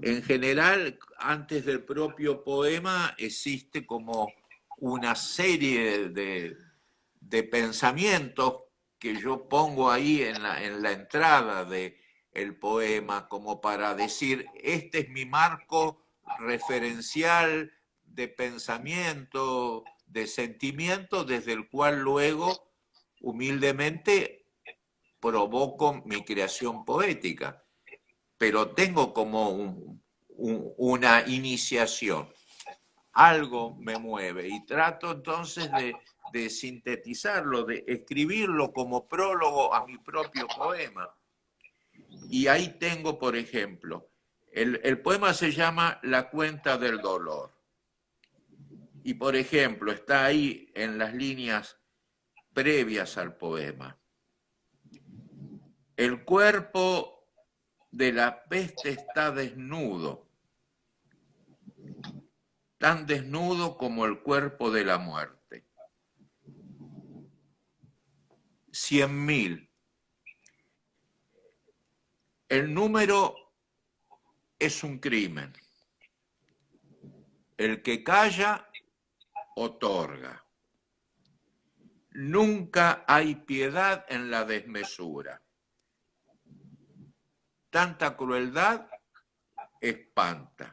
en general, antes del propio poema existe como una serie de pensamientos que yo pongo ahí en la entrada del poema, como para decir, este es mi marco referencial de pensamiento, de sentimiento, desde el cual luego, humildemente, provoco mi creación poética. Pero tengo como una iniciación, algo me mueve y trato entonces de sintetizarlo, de escribirlo como prólogo a mi propio poema. Y ahí tengo, por ejemplo, el poema se llama La cuenta del dolor. Y, por ejemplo, está ahí en las líneas previas al poema. El cuerpo de la peste está desnudo, tan desnudo como el cuerpo de la muerte. 100.000. El número es un crimen. El que calla, otorga. Nunca hay piedad en la desmesura. Tanta crueldad espanta.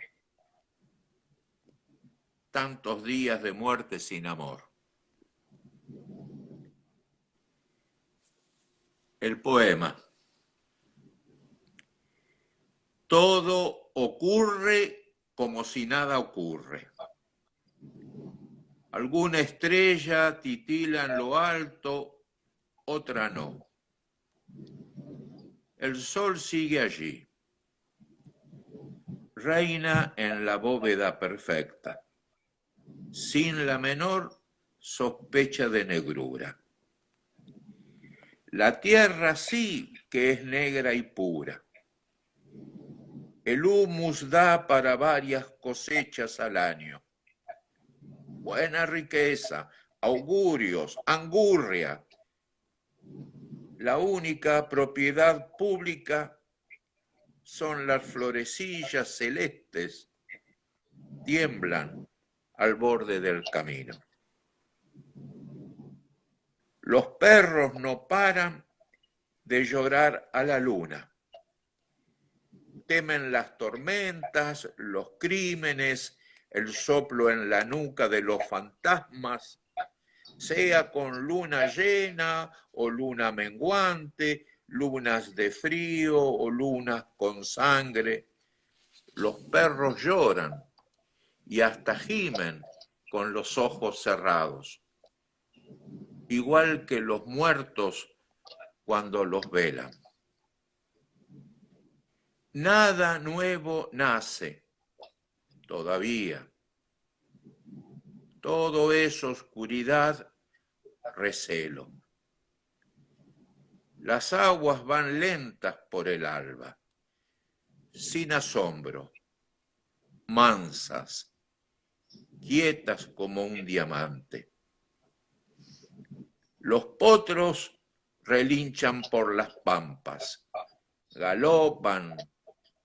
Tantos días de muerte sin amor. El poema. Todo ocurre como si nada ocurre. Alguna estrella titila en lo alto, otra no. El sol sigue allí. Reina en la bóveda perfecta, sin la menor sospecha de negrura. La tierra sí que es negra y pura. El humus da para varias cosechas al año. Buena riqueza, augurios, angurria. La única propiedad pública son las florecillas celestes, tiemblan al borde del camino. Los perros no paran de llorar a la luna. Temen las tormentas, los crímenes, el soplo en la nuca de los fantasmas, sea con luna llena o luna menguante, lunas de frío o lunas con sangre. Los perros lloran y hasta gimen con los ojos cerrados, igual que los muertos cuando los velan. Nada nuevo nace todavía Todo es oscuridad, recelo. Las aguas van lentas por el alba, sin asombro, mansas, quietas como un diamante. Los potros relinchan por las pampas, galopan,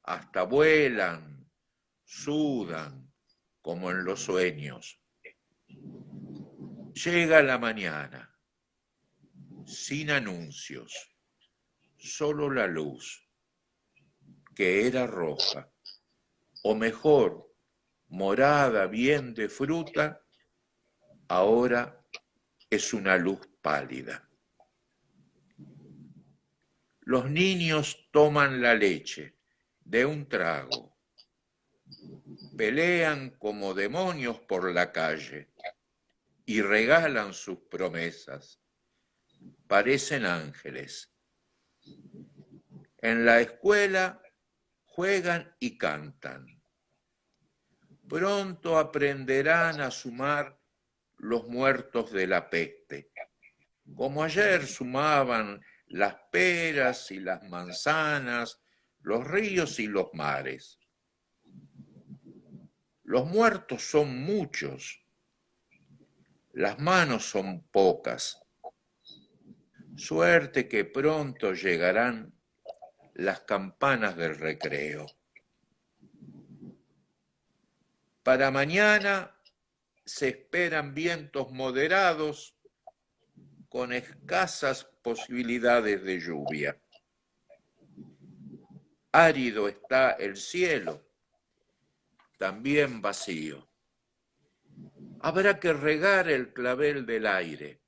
hasta vuelan, sudan, como en los sueños. Llega la mañana, sin anuncios, solo la luz, que era roja, o mejor, morada bien de fruta, ahora es una luz pálida. Los niños toman la leche de un trago, pelean como demonios por la calle y regalan sus promesas. Parecen ángeles. En la escuela juegan y cantan. Pronto aprenderán a sumar los muertos de la peste, como ayer sumaban las peras y las manzanas, los ríos y los mares. Los muertos son muchos, las manos son pocas. Suerte que pronto llegarán las campanas del recreo. Para mañana se esperan vientos moderados con escasas posibilidades de lluvia. Árido está el cielo, también vacío. Habrá que regar el clavel del aire.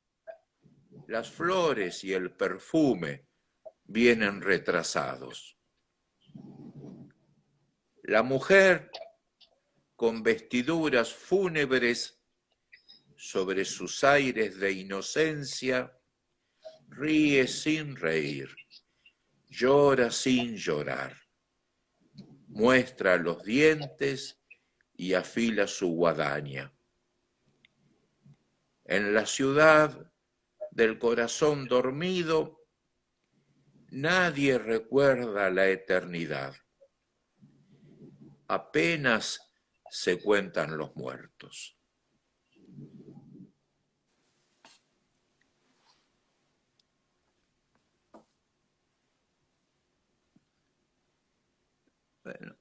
Las flores y el perfume vienen retrasados. La mujer, con vestiduras fúnebres sobre sus aires de inocencia, ríe sin reír, llora sin llorar, muestra los dientes y afila su guadaña. En la ciudad del corazón dormido, nadie recuerda la eternidad. Apenas se cuentan los muertos. Bueno.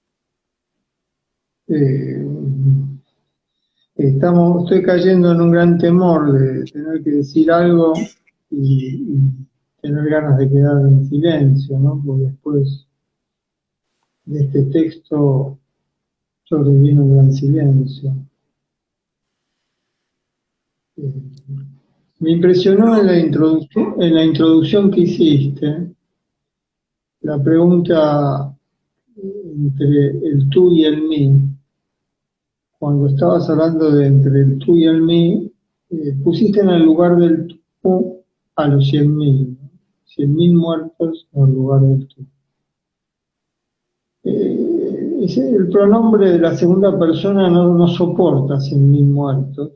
Estoy cayendo en un gran temor de tener que decir algo y tener ganas de quedar en silencio, ¿no? Porque después de este texto sobreviene un gran silencio. Me impresionó en la introducción que hiciste, la pregunta entre el tú y el mí. Cuando estabas hablando de entre el tú y el mí, pusiste en el lugar del tú a los 100.000, ¿no? 100.000 muertos en el lugar del tú. El pronombre de la segunda persona no soporta 100.000 muertos.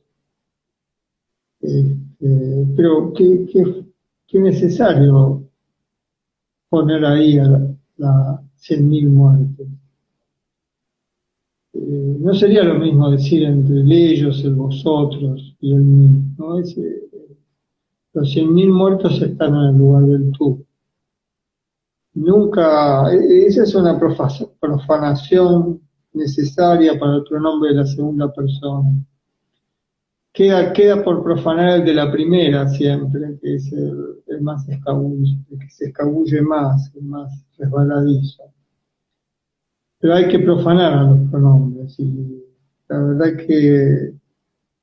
Pero qué necesario poner ahí a la 100.000 muertes. No sería lo mismo decir entre el ellos, el vosotros y el mí, ¿no? Los 100.000 muertos están en el lugar del tú. Nunca, esa es una profanación necesaria para el pronombre de la segunda persona. Queda por profanar el de la primera siempre, que es el más escabulle, el que se escabulle más, el más resbaladizo. Pero hay que profanar a los pronombres. Y la verdad que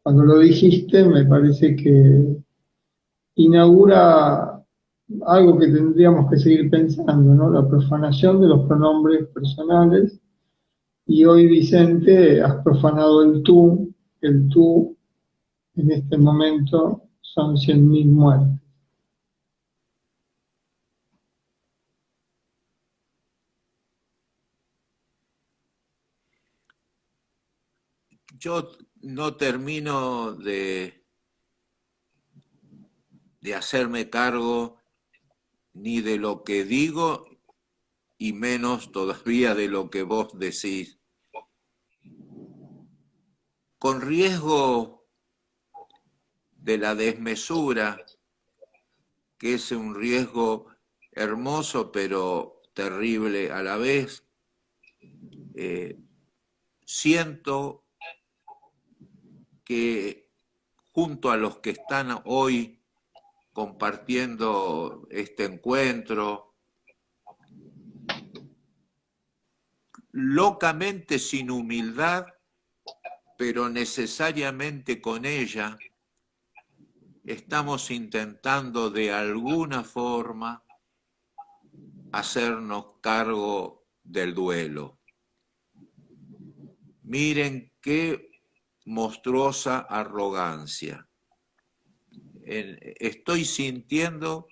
cuando lo dijiste me parece que inaugura algo que tendríamos que seguir pensando, ¿no? La profanación de los pronombres personales. Y hoy, Vicente, has profanado el tú en este momento son 100.000 muertes. yo no termino de hacerme cargo ni de lo que digo y menos todavía de lo que vos decís. Con riesgo de la desmesura, que es un riesgo hermoso pero terrible a la vez, siento que junto a los que están hoy compartiendo este encuentro, locamente sin humildad, pero necesariamente con ella, estamos intentando de alguna forma hacernos cargo del duelo. Miren qué monstruosa arrogancia. Estoy sintiendo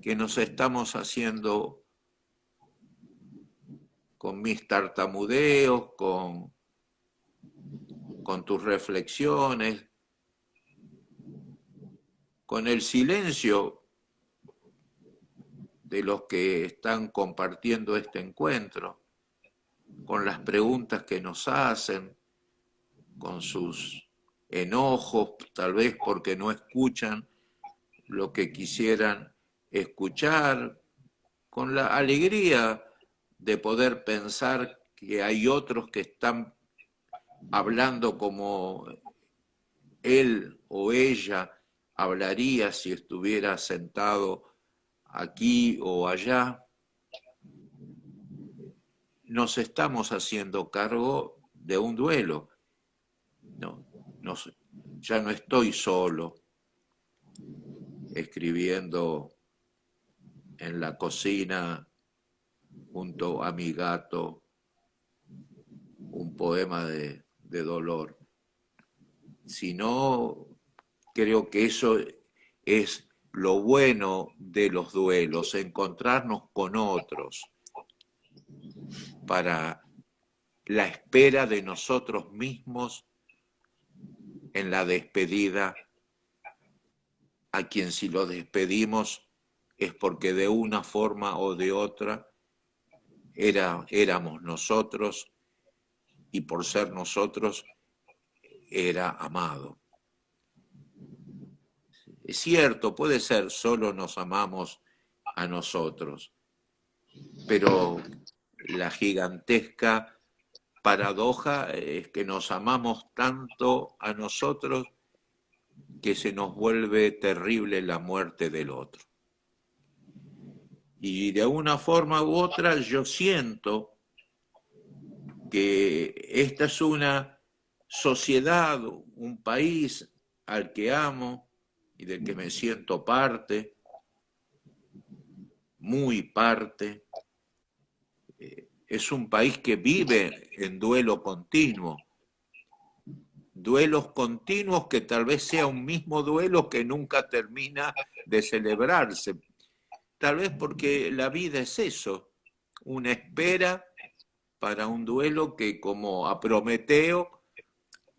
que nos estamos haciendo, con mis tartamudeos, con tus reflexiones, con el silencio de los que están compartiendo este encuentro, con las preguntas que nos hacen, con sus enojos, tal vez porque no escuchan lo que quisieran escuchar, con la alegría de poder pensar que hay otros que están hablando como él o ella hablaría si estuviera sentado aquí o allá. Nos estamos haciendo cargo de un duelo. Ya no estoy solo escribiendo en la cocina junto a mi gato un poema de dolor, sino creo que eso es lo bueno de los duelos, encontrarnos con otros para la espera de nosotros mismos en la despedida, a quien si lo despedimos es porque de una forma o de otra éramos nosotros y por ser nosotros era amado. Es cierto, puede ser, solo nos amamos a nosotros, pero la gigantesca paradoja es que nos amamos tanto a nosotros que se nos vuelve terrible la muerte del otro. Y de una forma u otra yo siento que esta es una sociedad, un país al que amo y del que me siento parte, muy parte. Es un país que vive en duelo continuo. Duelos continuos que tal vez sea un mismo duelo que nunca termina de celebrarse. Tal vez porque la vida es eso, una espera para un duelo que, como a Prometeo,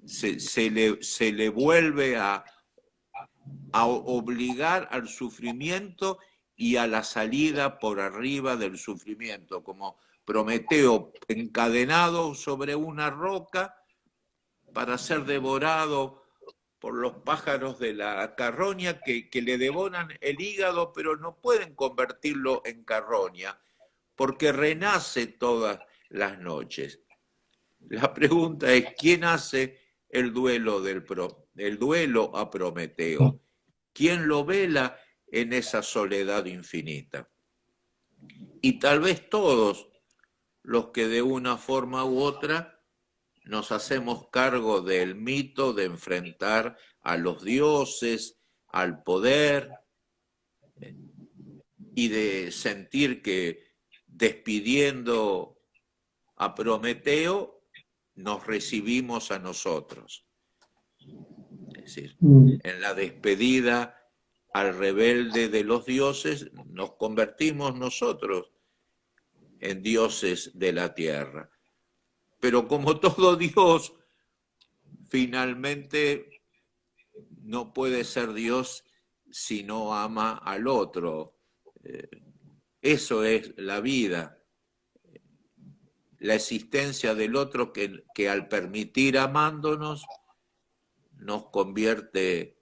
se le vuelve a obligar al sufrimiento y a la salida por arriba del sufrimiento, como Prometeo encadenado sobre una roca para ser devorado por los pájaros de la carroña que le devoran el hígado, pero no pueden convertirlo en carroña, porque renace todas las noches. La pregunta es, ¿quién hace el duelo a Prometeo? ¿Quién lo vela en esa soledad infinita? Y tal vez todos los que de una forma u otra nos hacemos cargo del mito de enfrentar a los dioses, al poder, y de sentir que despidiendo a Prometeo nos recibimos a nosotros. Es decir, en la despedida al rebelde de los dioses nos convertimos nosotros en dioses de la tierra. Pero como todo Dios, finalmente no puede ser Dios si no ama al otro. Eso es la vida, la existencia del otro que al permitir amándonos nos convierte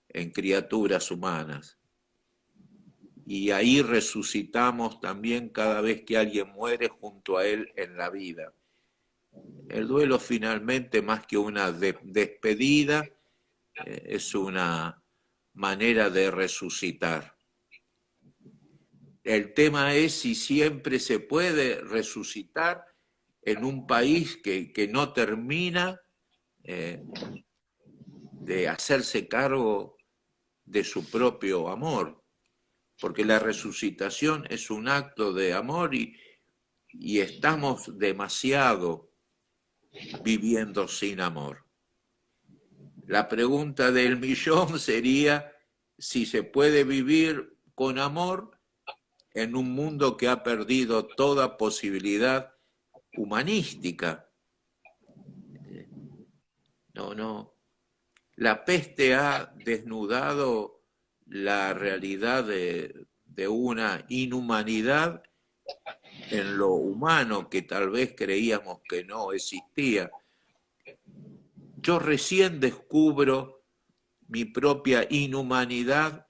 en criaturas humanas. Y ahí resucitamos también cada vez que alguien muere junto a él en la vida. El duelo finalmente, más que una despedida, es una manera de resucitar. El tema es si siempre se puede resucitar en un país que no termina de hacerse cargo de su propio amor, porque la resucitación es un acto de amor y estamos demasiado viviendo sin amor. La pregunta del millón sería si se puede vivir con amor en un mundo que ha perdido toda posibilidad humanística. No. La peste ha desnudado la realidad de una inhumanidad en lo humano que tal vez creíamos que no existía. Yo recién descubro mi propia inhumanidad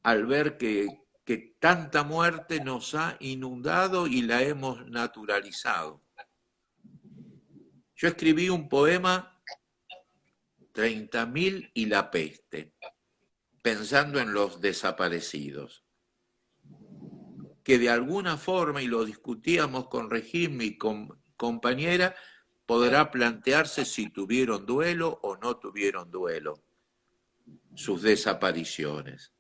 al ver que tanta muerte nos ha inundado y la hemos naturalizado. Yo escribí un poema, 30.000 y la peste, pensando en los desaparecidos, que de alguna forma, y lo discutíamos con Regín, mi compañera, podrá plantearse si tuvieron duelo o no tuvieron duelo, sus desapariciones.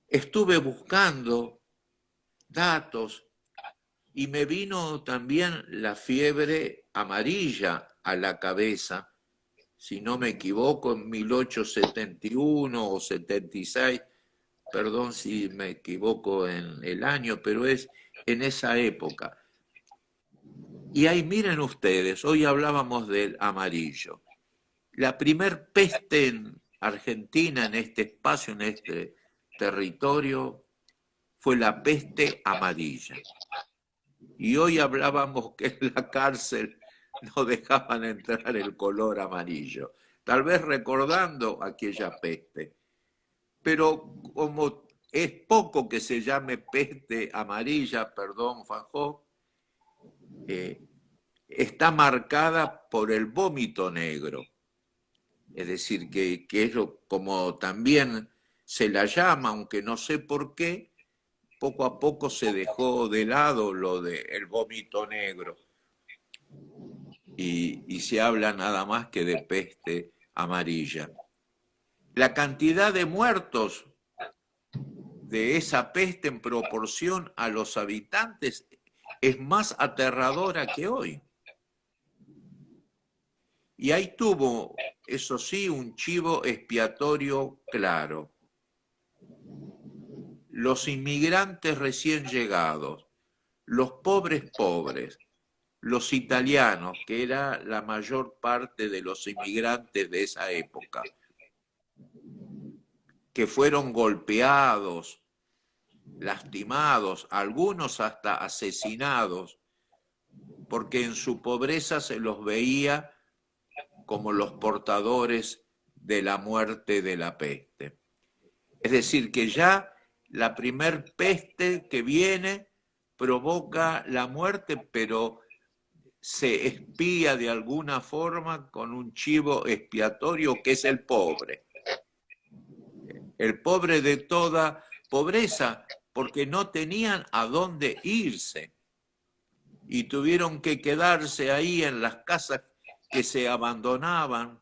Estuve buscando datos y me vino también la fiebre amarilla a la cabeza, si no me equivoco, en 1871 o 76, perdón si me equivoco en el año, pero es en esa época. Y ahí miren ustedes, hoy hablábamos del amarillo. La primer peste en Argentina, en este espacio, en este territorio, fue la peste amarilla. Y hoy hablábamos que en la cárcel no dejaban entrar el color amarillo, tal vez recordando aquella peste. Pero como es poco que se llame peste amarilla, perdón, Fajó, está marcada por el vómito negro. Es decir, que es como también se la llama, aunque no sé por qué, poco a poco se dejó de lado lo del vómito negro y se habla nada más que de peste amarilla. La cantidad de muertos de esa peste en proporción a los habitantes es más aterradora que hoy. Y ahí tuvo, eso sí, un chivo expiatorio claro. Los inmigrantes recién llegados, los pobres, los italianos, que era la mayor parte de los inmigrantes de esa época, que fueron golpeados, lastimados, algunos hasta asesinados, porque en su pobreza se los veía como los portadores de la muerte de la peste. Es decir, que ya la primer peste que viene provoca la muerte, pero se expía de alguna forma con un chivo expiatorio que es el pobre. El pobre de toda pobreza, porque no tenían a dónde irse y tuvieron que quedarse ahí en las casas que se abandonaban.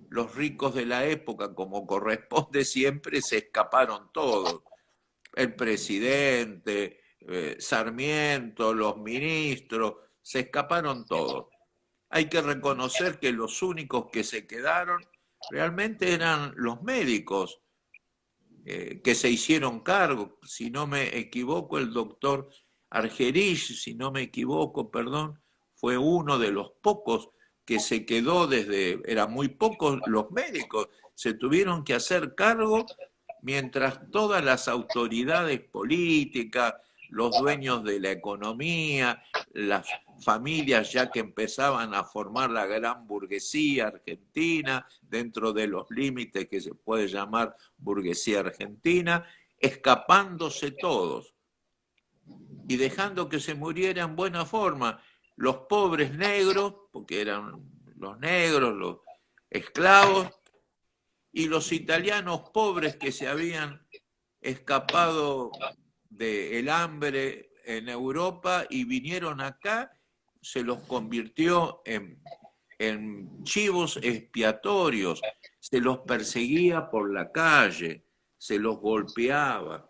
Los ricos de la época, como corresponde siempre, se escaparon todos. El presidente, Sarmiento, los ministros, se escaparon todos. Hay que reconocer que los únicos que se quedaron realmente eran los médicos, que se hicieron cargo. Si no me equivoco, el doctor Argerich, si no me equivoco, perdón, fue uno de los pocos que se quedó eran muy pocos los médicos, se tuvieron que hacer cargo mientras todas las autoridades políticas, los dueños de la economía, las familias ya que empezaban a formar la gran burguesía argentina, dentro de los límites que se puede llamar burguesía argentina, escapándose todos y dejando que se muriera en buena forma los pobres negros, porque eran los negros, los esclavos, y los italianos pobres que se habían escapado del hambre en Europa y vinieron acá, se los convirtió en chivos expiatorios, se los perseguía por la calle, se los golpeaba,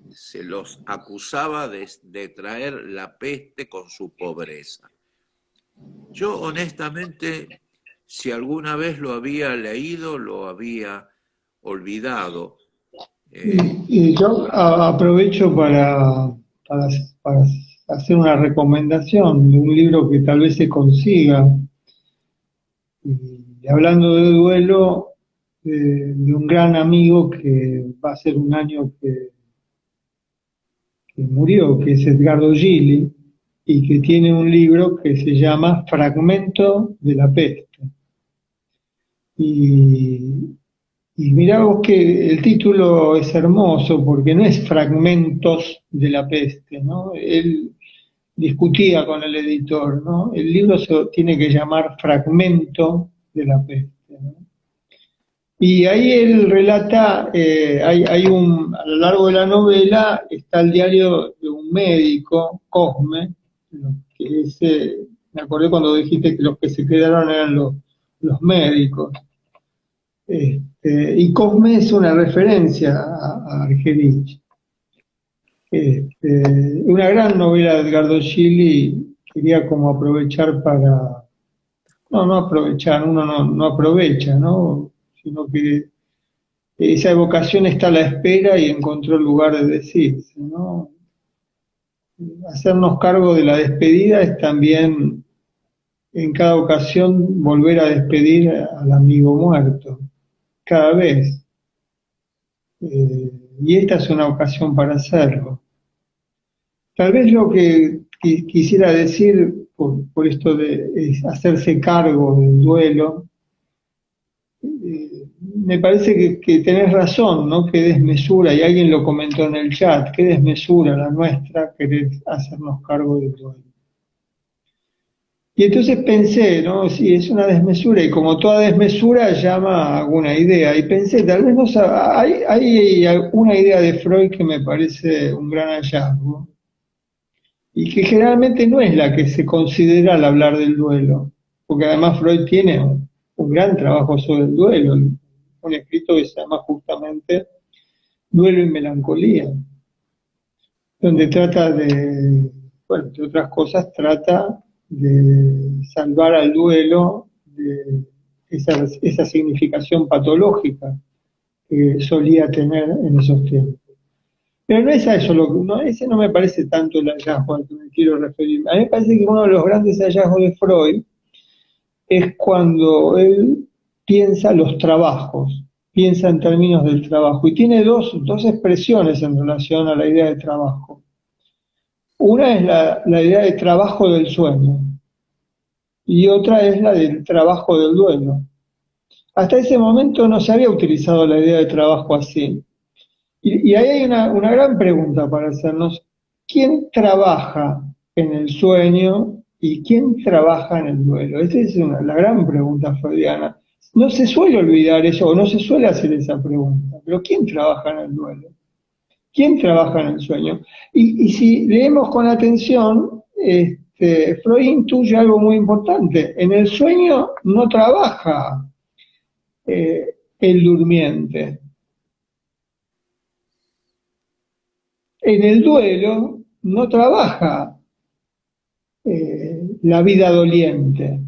se los acusaba de traer la peste con su pobreza. Yo honestamente, si alguna vez lo había leído, lo había olvidado. Y yo aprovecho para hacer una recomendación de un libro que tal vez se consiga. Y hablando de duelo, de un gran amigo que va a ser un año que murió, que es Edgardo Gili, y que tiene un libro que se llama Fragmento de la peste. Y mirá vos que el título es hermoso porque no es Fragmentos de la peste, ¿no? Él discutía con el editor, ¿no? El libro se tiene que llamar Fragmento de la peste, ¿no? Y ahí él relata, a lo largo de la novela está el diario de un médico, Cosme, que es, me acordé cuando dijiste que los que se quedaron eran los médicos. Y Cosme es una referencia a Argerich. Una gran novela de Edgardo Gili, quería como aprovechar para, no aprovechar, uno no aprovecha, ¿no? Sino que esa evocación está a la espera y encontró el lugar de decirse, ¿no? Hacernos cargo de la despedida es también, en cada ocasión, volver a despedir al amigo muerto, cada vez. Y esta es una ocasión para hacerlo. Tal vez lo que quisiera decir por esto de hacerse cargo del duelo, me parece que tenés razón, ¿no? Qué desmesura, y alguien lo comentó en el chat, qué desmesura la nuestra querer hacernos cargo del duelo. Y entonces pensé, ¿no? Sí, es una desmesura, y como toda desmesura llama a alguna idea, y pensé, tal vez hay una idea de Freud que me parece un gran hallazgo, y que generalmente no es la que se considera al hablar del duelo, porque además Freud tiene un gran trabajo sobre el duelo, un escrito que se llama justamente Duelo y Melancolía, donde trata de, bueno, entre otras cosas, trata de salvar al duelo de esa significación patológica que solía tener en esos tiempos. Pero no es a eso, ese no me parece tanto el hallazgo al que me quiero referir. A mí me parece que uno de los grandes hallazgos de Freud es cuando él piensa los trabajos, piensa en términos del trabajo, y tiene dos expresiones en relación a la idea de trabajo. Una es la idea de trabajo del sueño, y otra es la del trabajo del duelo. Hasta ese momento no se había utilizado la idea de trabajo así. Y ahí hay una gran pregunta para hacernos. ¿Quién trabaja en el sueño y quién trabaja en el duelo? Esa es la gran pregunta freudiana. No se suele olvidar eso, o no se suele hacer esa pregunta. Pero ¿quién trabaja en el duelo? ¿Quién trabaja en el sueño? Y si leemos con atención, Freud intuye algo muy importante. En el sueño no trabaja el durmiente. En el duelo no trabaja la vida doliente.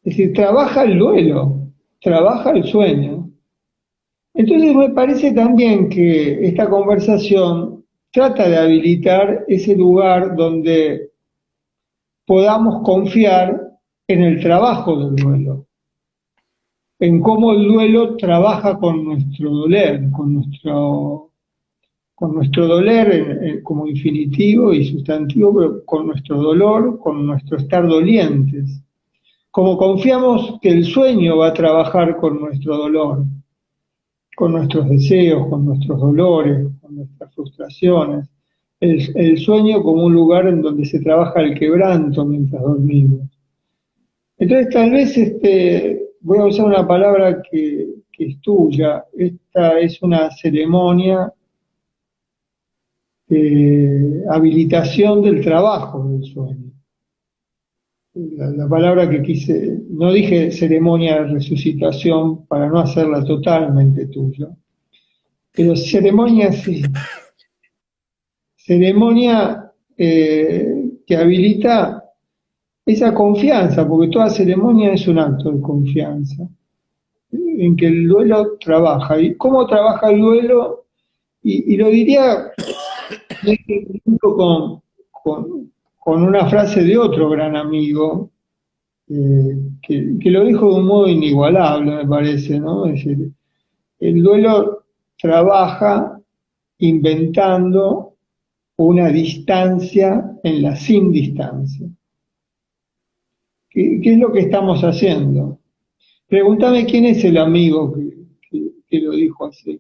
Es decir, trabaja el duelo, trabaja el sueño. Entonces me parece también que esta conversación trata de habilitar ese lugar donde podamos confiar en el trabajo del duelo, en cómo el duelo trabaja con nuestro doler, con nuestro doler como infinitivo y sustantivo, pero con nuestro dolor, con nuestro estar dolientes. Como confiamos que el sueño va a trabajar con nuestro dolor, con nuestros deseos, con nuestros dolores, con nuestras frustraciones. El sueño como un lugar en donde se trabaja el quebranto mientras dormimos. Entonces tal vez voy a usar una palabra que es tuya. Esta es una ceremonia de habilitación del trabajo del sueño. La palabra que quise, no dije ceremonia de resucitación para no hacerla totalmente tuya, pero ceremonia sí. Ceremonia que habilita esa confianza, porque toda ceremonia es un acto de confianza, en que el duelo trabaja. ¿Y cómo trabaja el duelo? Y lo diría con, con una frase de otro gran amigo, que lo dijo de un modo inigualable, me parece, ¿no? Es decir, el duelo trabaja inventando una distancia en la sin distancia. ¿Qué es lo que estamos haciendo? Pregúntame quién es el amigo que lo dijo así.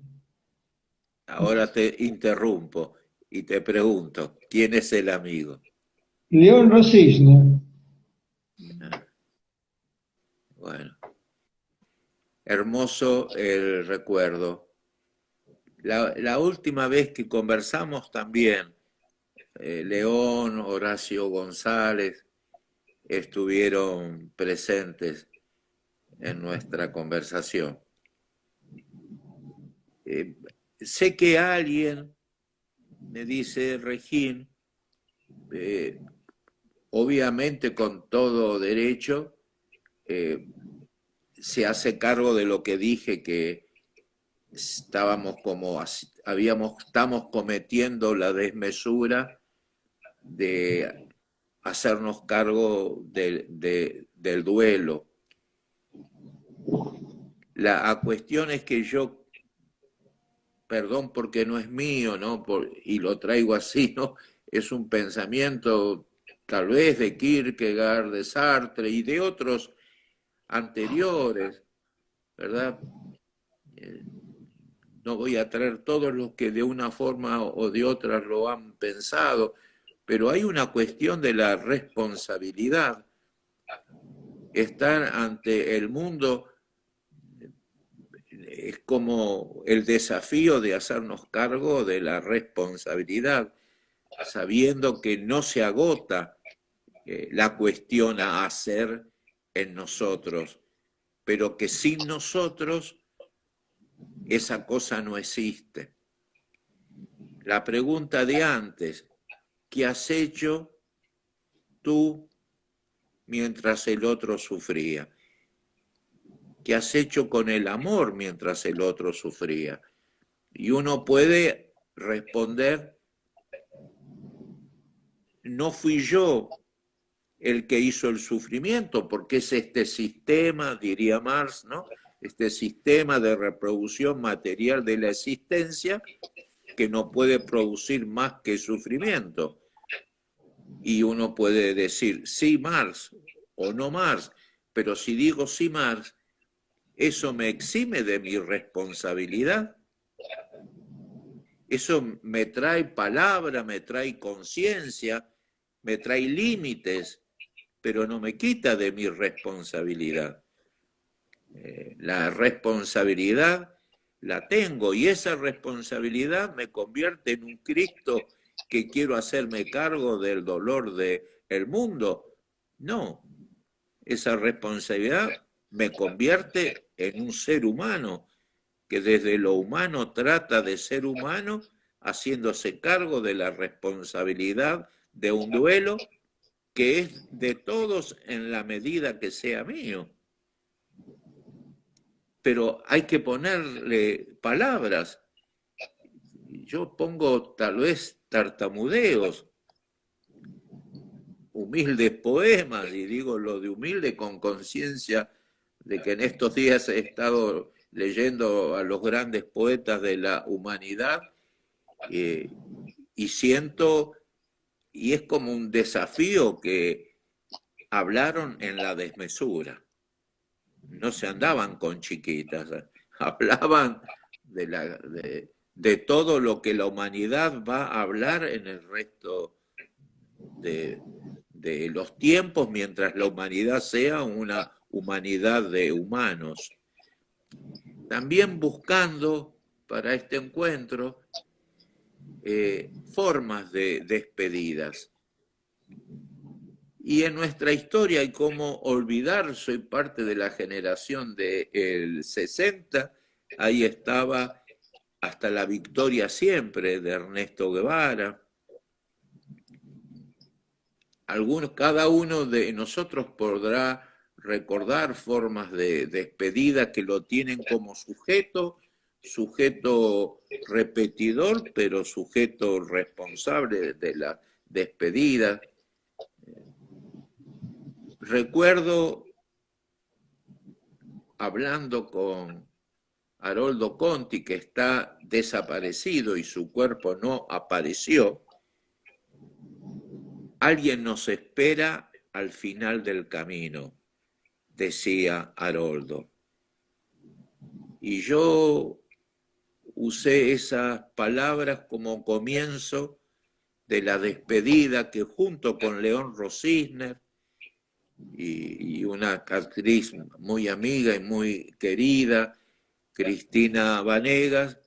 Ahora te interrumpo y te pregunto, ¿quién es el amigo? León Rosichner. Ah, bueno, hermoso el recuerdo. La última vez que conversamos también, León, Horacio González estuvieron presentes en nuestra conversación. Sé que alguien me dice, Regín, obviamente con todo derecho, se hace cargo de lo que dije, que estamos cometiendo la desmesura de hacernos cargo del duelo. La cuestión es que yo, perdón porque no es mío, ¿no? Y lo traigo así, ¿no? Es un pensamiento tal vez de Kierkegaard, de Sartre y de otros anteriores, ¿verdad? No voy a traer todos los que de una forma o de otra lo han pensado, pero hay una cuestión de la responsabilidad. Estar ante el mundo es como el desafío de hacernos cargo de la responsabilidad, sabiendo que no se agota la cuestión a hacer en nosotros, pero que sin nosotros esa cosa no existe. La pregunta de antes, ¿qué has hecho tú mientras el otro sufría? ¿Qué has hecho con el amor mientras el otro sufría? Y uno puede responder, no fui yo el que hizo el sufrimiento, porque es este sistema, diría Marx, ¿no? Este sistema de reproducción material de la existencia que no puede producir más que sufrimiento. Y uno puede decir, sí, Marx, o no Marx, pero si digo sí, Marx, ¿eso me exime de mi responsabilidad? Eso me trae palabra, me trae conciencia, me trae límites, pero no me quita de mi responsabilidad. La responsabilidad la tengo y esa responsabilidad me convierte en un Cristo que quiero hacerme cargo del dolor del mundo. No, esa responsabilidad me convierte en un ser humano que desde lo humano trata de ser humano, haciéndose cargo de la responsabilidad de un duelo que es de todos en la medida que sea mío. Pero hay que ponerle palabras. Yo pongo tal vez tartamudeos. humildes poemas, y digo lo de humilde con conciencia de que en estos días he estado leyendo a los grandes poetas de la humanidad, y siento, y es como un desafío, que hablaron en la desmesura, no se andaban con chiquitas, hablaban de todo lo que la humanidad va a hablar en el resto de los tiempos, mientras la humanidad sea una humanidad de humanos. También buscando para este encuentro formas de despedidas. Y en nuestra historia, y cómo olvidar, soy parte de la generación del 60, ahí estaba Hasta la victoria siempre, de Ernesto Guevara. Cada uno de nosotros podrá recordar formas de despedida que lo tienen como sujeto repetidor, pero sujeto responsable de la despedida. Recuerdo, hablando con Haroldo Conti, que está desaparecido y su cuerpo no apareció, alguien nos espera al final del camino, decía Haroldo. Y yo usé esas palabras como comienzo de la despedida que, junto con León Rosisner y una actriz muy amiga y muy querida, Cristina Vanegas,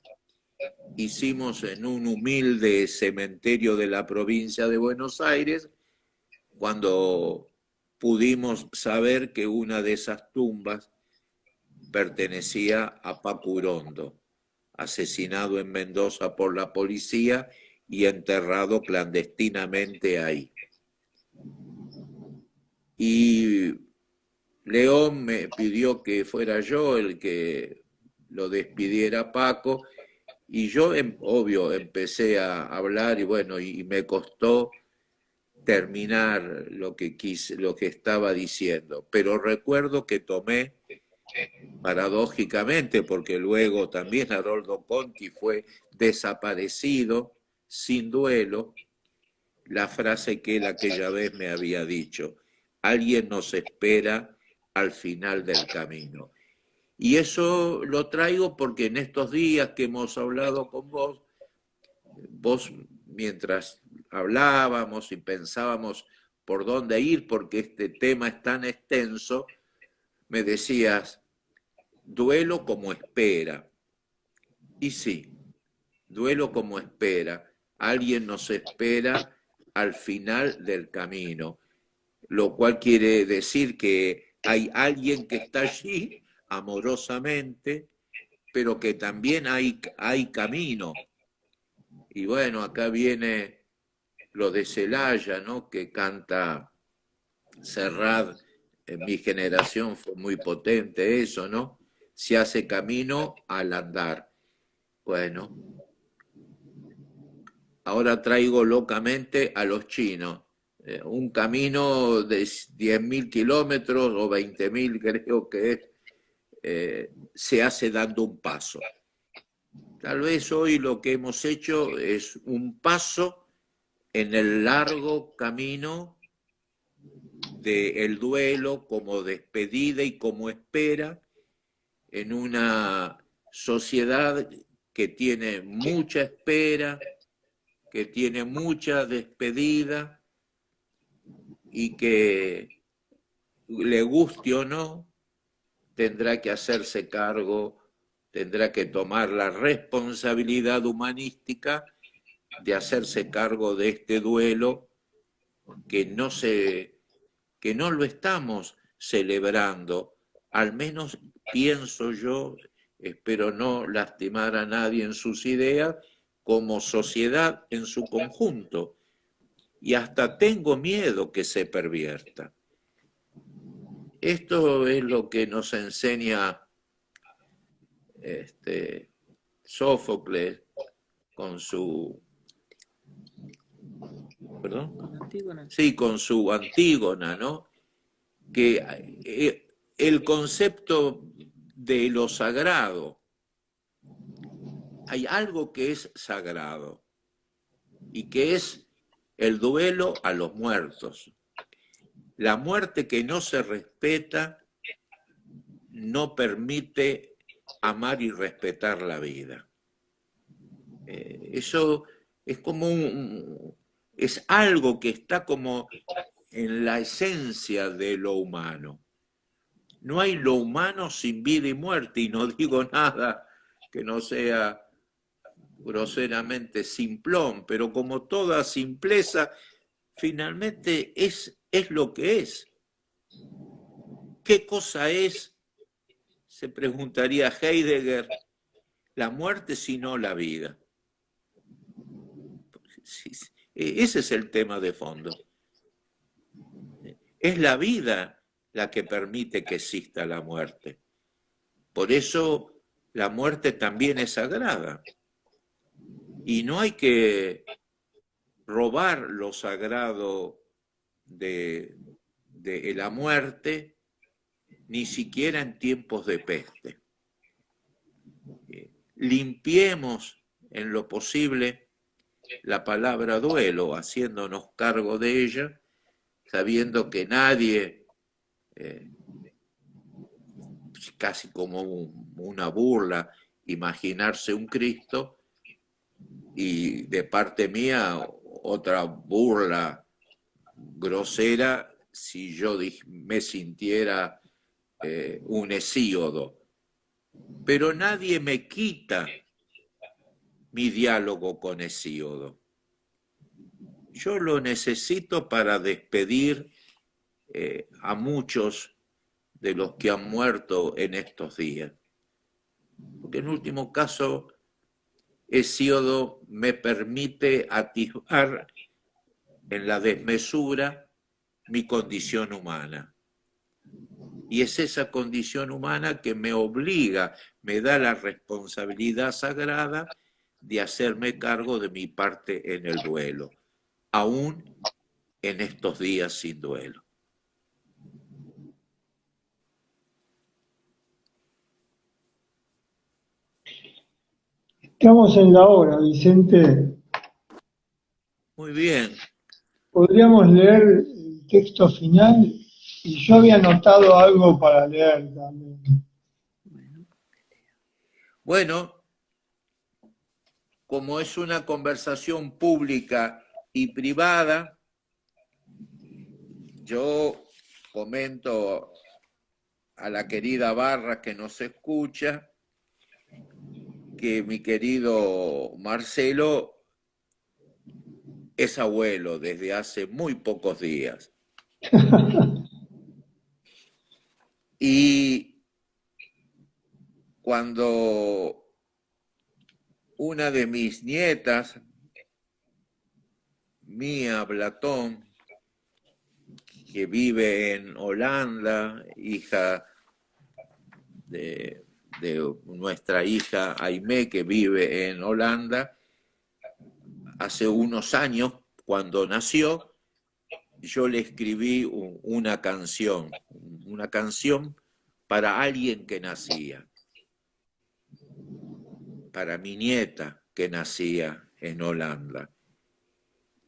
hicimos en un humilde cementerio de la provincia de Buenos Aires, cuando pudimos saber que una de esas tumbas pertenecía a Paco Urondo, asesinado en Mendoza por la policía y enterrado clandestinamente ahí. Y León me pidió que fuera yo el que lo despidiera a Paco, y yo, obvio, empecé a hablar, y bueno, y me costó terminar lo que estaba diciendo, pero recuerdo que tomé, paradójicamente, porque luego también Haroldo Conti fue desaparecido sin duelo, la frase que él aquella vez me había dicho: alguien nos espera al final del camino. Y eso lo traigo porque en estos días que hemos hablado con vos mientras hablábamos y pensábamos por dónde ir, porque este tema es tan extenso, me decías, duelo como espera. Y sí, duelo como espera. Alguien nos espera al final del camino, lo cual quiere decir que hay alguien que está allí amorosamente, pero que también hay camino. Y bueno, acá viene lo de Celaya, ¿no?, que canta Serrat. En mi generación fue muy potente eso, ¿no? Se hace camino al andar. Bueno, ahora traigo locamente a los chinos. Un camino de 10.000 kilómetros o 20.000, creo que es, se hace dando un paso. Tal vez hoy lo que hemos hecho es un paso en el largo camino del duelo, como despedida y como espera, en una sociedad que tiene mucha espera, que tiene mucha despedida, y que, le guste o no, tendrá que hacerse cargo, tendrá que tomar la responsabilidad humanística de hacerse cargo de este duelo que no lo estamos celebrando, al menos pienso yo, espero no lastimar a nadie en sus ideas, como sociedad en su conjunto. Y hasta tengo miedo que se pervierta. Esto es lo que nos enseña Sófocles con su ¿Perdón? Con Antígona. Sí, con su Antígona, ¿no? Que el concepto de lo sagrado, hay algo que es sagrado y que es el duelo a los muertos. La muerte que no se respeta no permite amar y respetar la vida. Eso es como es algo que está como en la esencia de lo humano. No hay lo humano sin vida y muerte, y no digo nada que no sea groseramente simplón, pero como toda simpleza, finalmente es lo que es. ¿Qué cosa es? Se preguntaría Heidegger, la muerte sino la vida. Ese es el tema de fondo. Es la vida la que permite que exista la muerte. Por eso la muerte también es sagrada. Y no hay que robar lo sagrado de la muerte, ni siquiera en tiempos de peste. Limpiemos en lo posible la palabra duelo, haciéndonos cargo de ella, sabiendo que nadie, casi como una burla, imaginarse un Cristo, y de parte mía otra burla grosera si yo me sintiera un Hesíodo. Pero nadie me quita mi diálogo con Hesíodo. Yo lo necesito para despedir a muchos de los que han muerto en estos días. Porque en último caso, Hesíodo me permite atisbar en la desmesura mi condición humana. Y es esa condición humana que me obliga, me da la responsabilidad sagrada de hacerme cargo de mi parte en el duelo, aún en estos días sin duelo. Estamos en la hora, Vicente. Muy bien. Podríamos leer el texto final y yo había anotado algo para leer también. Bueno, como es una conversación pública y privada, yo comento a la querida Barra que nos escucha que mi querido Marcelo es abuelo desde hace muy pocos días. Y cuando una de mis nietas, Mía Blatón, que vive en Holanda, hija de nuestra hija Aimé, que vive en Holanda, hace unos años, cuando nació, yo le escribí una canción para alguien que nacía, para mi nieta que nacía en Holanda.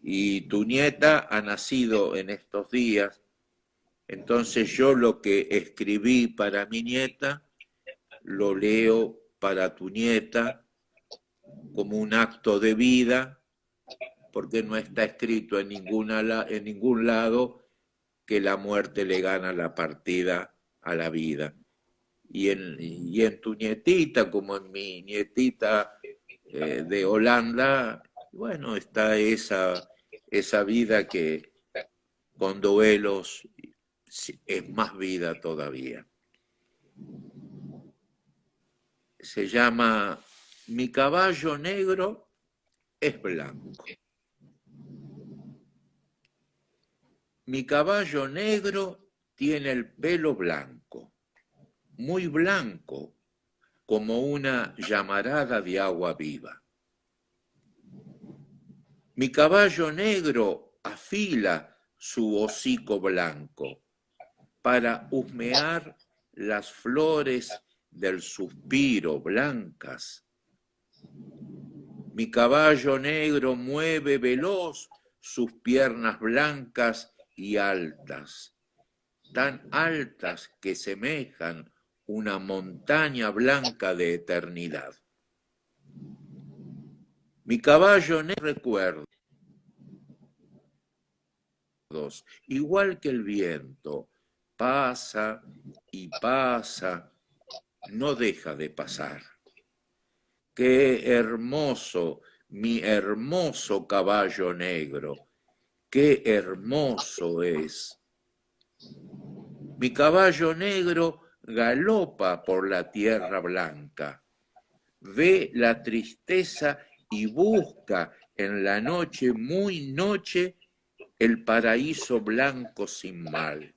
Y tu nieta ha nacido en estos días, entonces yo lo que escribí para mi nieta lo leo para tu nieta como un acto de vida, porque no está escrito en ningún lado que la muerte le gana la partida a la vida. Y en tu nietita, como en mi nietita de Holanda, bueno, está esa vida que con duelos es más vida todavía. Se llama Mi caballo negro es blanco. Mi caballo negro tiene el pelo blanco, muy blanco, como una llamarada de agua viva. Mi caballo negro afila su hocico blanco para husmear las flores del suspiro blancas. Mi caballo negro mueve veloz sus piernas blancas y altas, tan altas que semejan una montaña blanca de eternidad. Mi caballo negro recuerdos, igual que el viento, pasa y pasa, no deja de pasar. Qué hermoso, mi hermoso caballo negro, qué hermoso es. Mi caballo negro galopa por la tierra blanca, ve la tristeza y busca en la noche, muy noche, el paraíso blanco sin mal.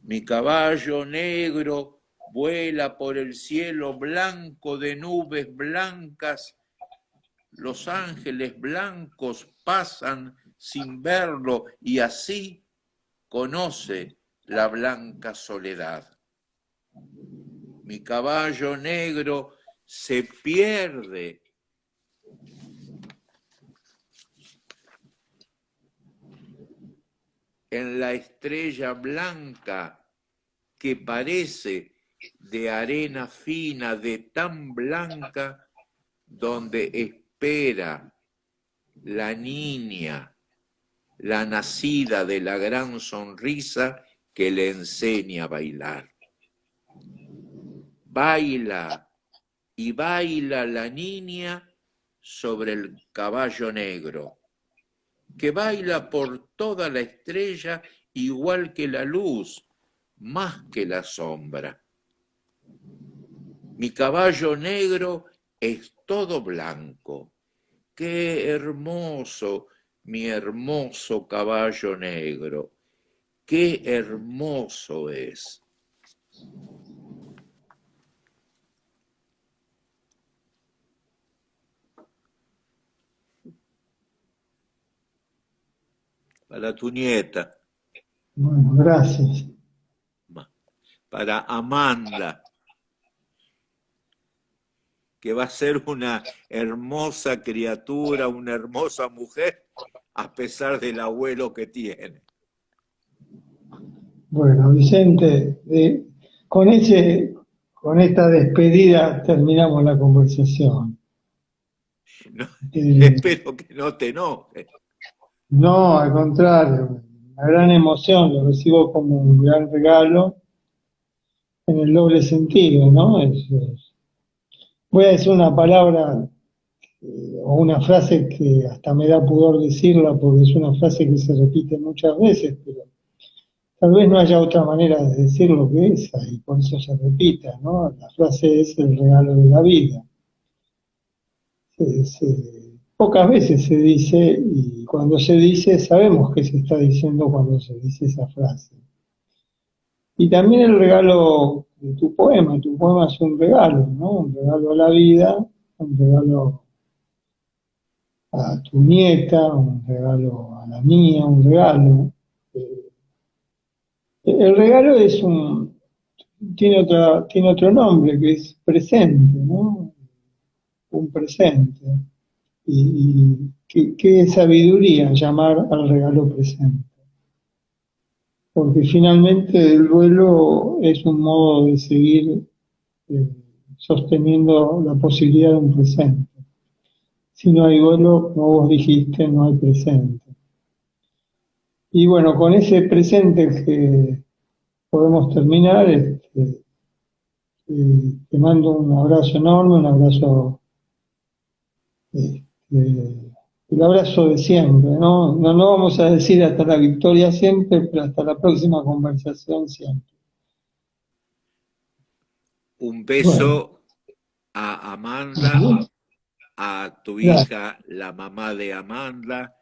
Mi caballo negro vuela por el cielo blanco de nubes blancas. Los ángeles blancos pasan sin verlo y así conoce la blanca soledad. Mi caballo negro se pierde en la estrella blanca que parece de arena fina, de tan blanca, donde espera la niña, la nacida de la gran sonrisa que le enseña a bailar. Baila y baila la niña sobre el caballo negro, que baila por toda la estrella igual que la luz, más que la sombra. Mi caballo negro es todo blanco. Qué hermoso, mi hermoso caballo negro. Qué hermoso es. Para tu nieta. Bueno, gracias. Para Amanda, que va a ser una hermosa criatura, una hermosa mujer, a pesar del abuelo que tiene. Bueno, Vicente, con esta despedida terminamos la conversación. No, espero que no te enojes. No, al contrario, una gran emoción, lo recibo como un gran regalo en el doble sentido, ¿no? Voy a decir una palabra o una frase que hasta me da pudor decirla porque es una frase que se repite muchas veces, pero tal vez no haya otra manera de decirlo que esa y por eso se repita, ¿no? La frase es el regalo de la vida. Pocas veces se dice y cuando se dice sabemos qué se está diciendo cuando se dice esa frase. Y también el regalo de tu poema es un regalo, ¿no? Un regalo a la vida, un regalo a tu nieta, un regalo a la mía, un regalo. El regalo tiene otro nombre que es presente, ¿no? Un presente. Y qué sabiduría llamar al regalo presente. Porque finalmente el duelo es un modo de seguir sosteniendo la posibilidad de un presente. Si no hay duelo, como vos dijiste, no hay presente. Y bueno, con ese presente que podemos terminar, te mando un abrazo enorme, un abrazo, el abrazo de siempre, ¿no? No vamos a decir hasta la victoria siempre, pero hasta la próxima conversación siempre. Un beso a Amanda, a tu hija, la mamá de Amanda,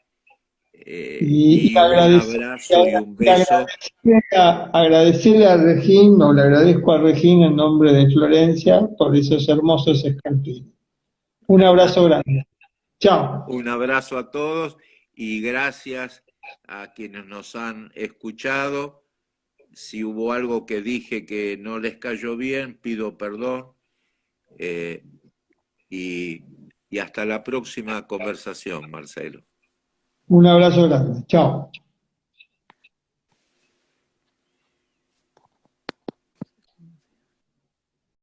y un abrazo y un beso. Agradecerle a Regín, o le agradezco a Regín en nombre de Florencia por esos hermosos escarpines. Un abrazo grande. Chao. Un abrazo a todos y gracias a quienes nos han escuchado. Si hubo algo que dije que no les cayó bien, pido perdón. Y hasta la próxima conversación, Marcelo. Un abrazo grande. Chao.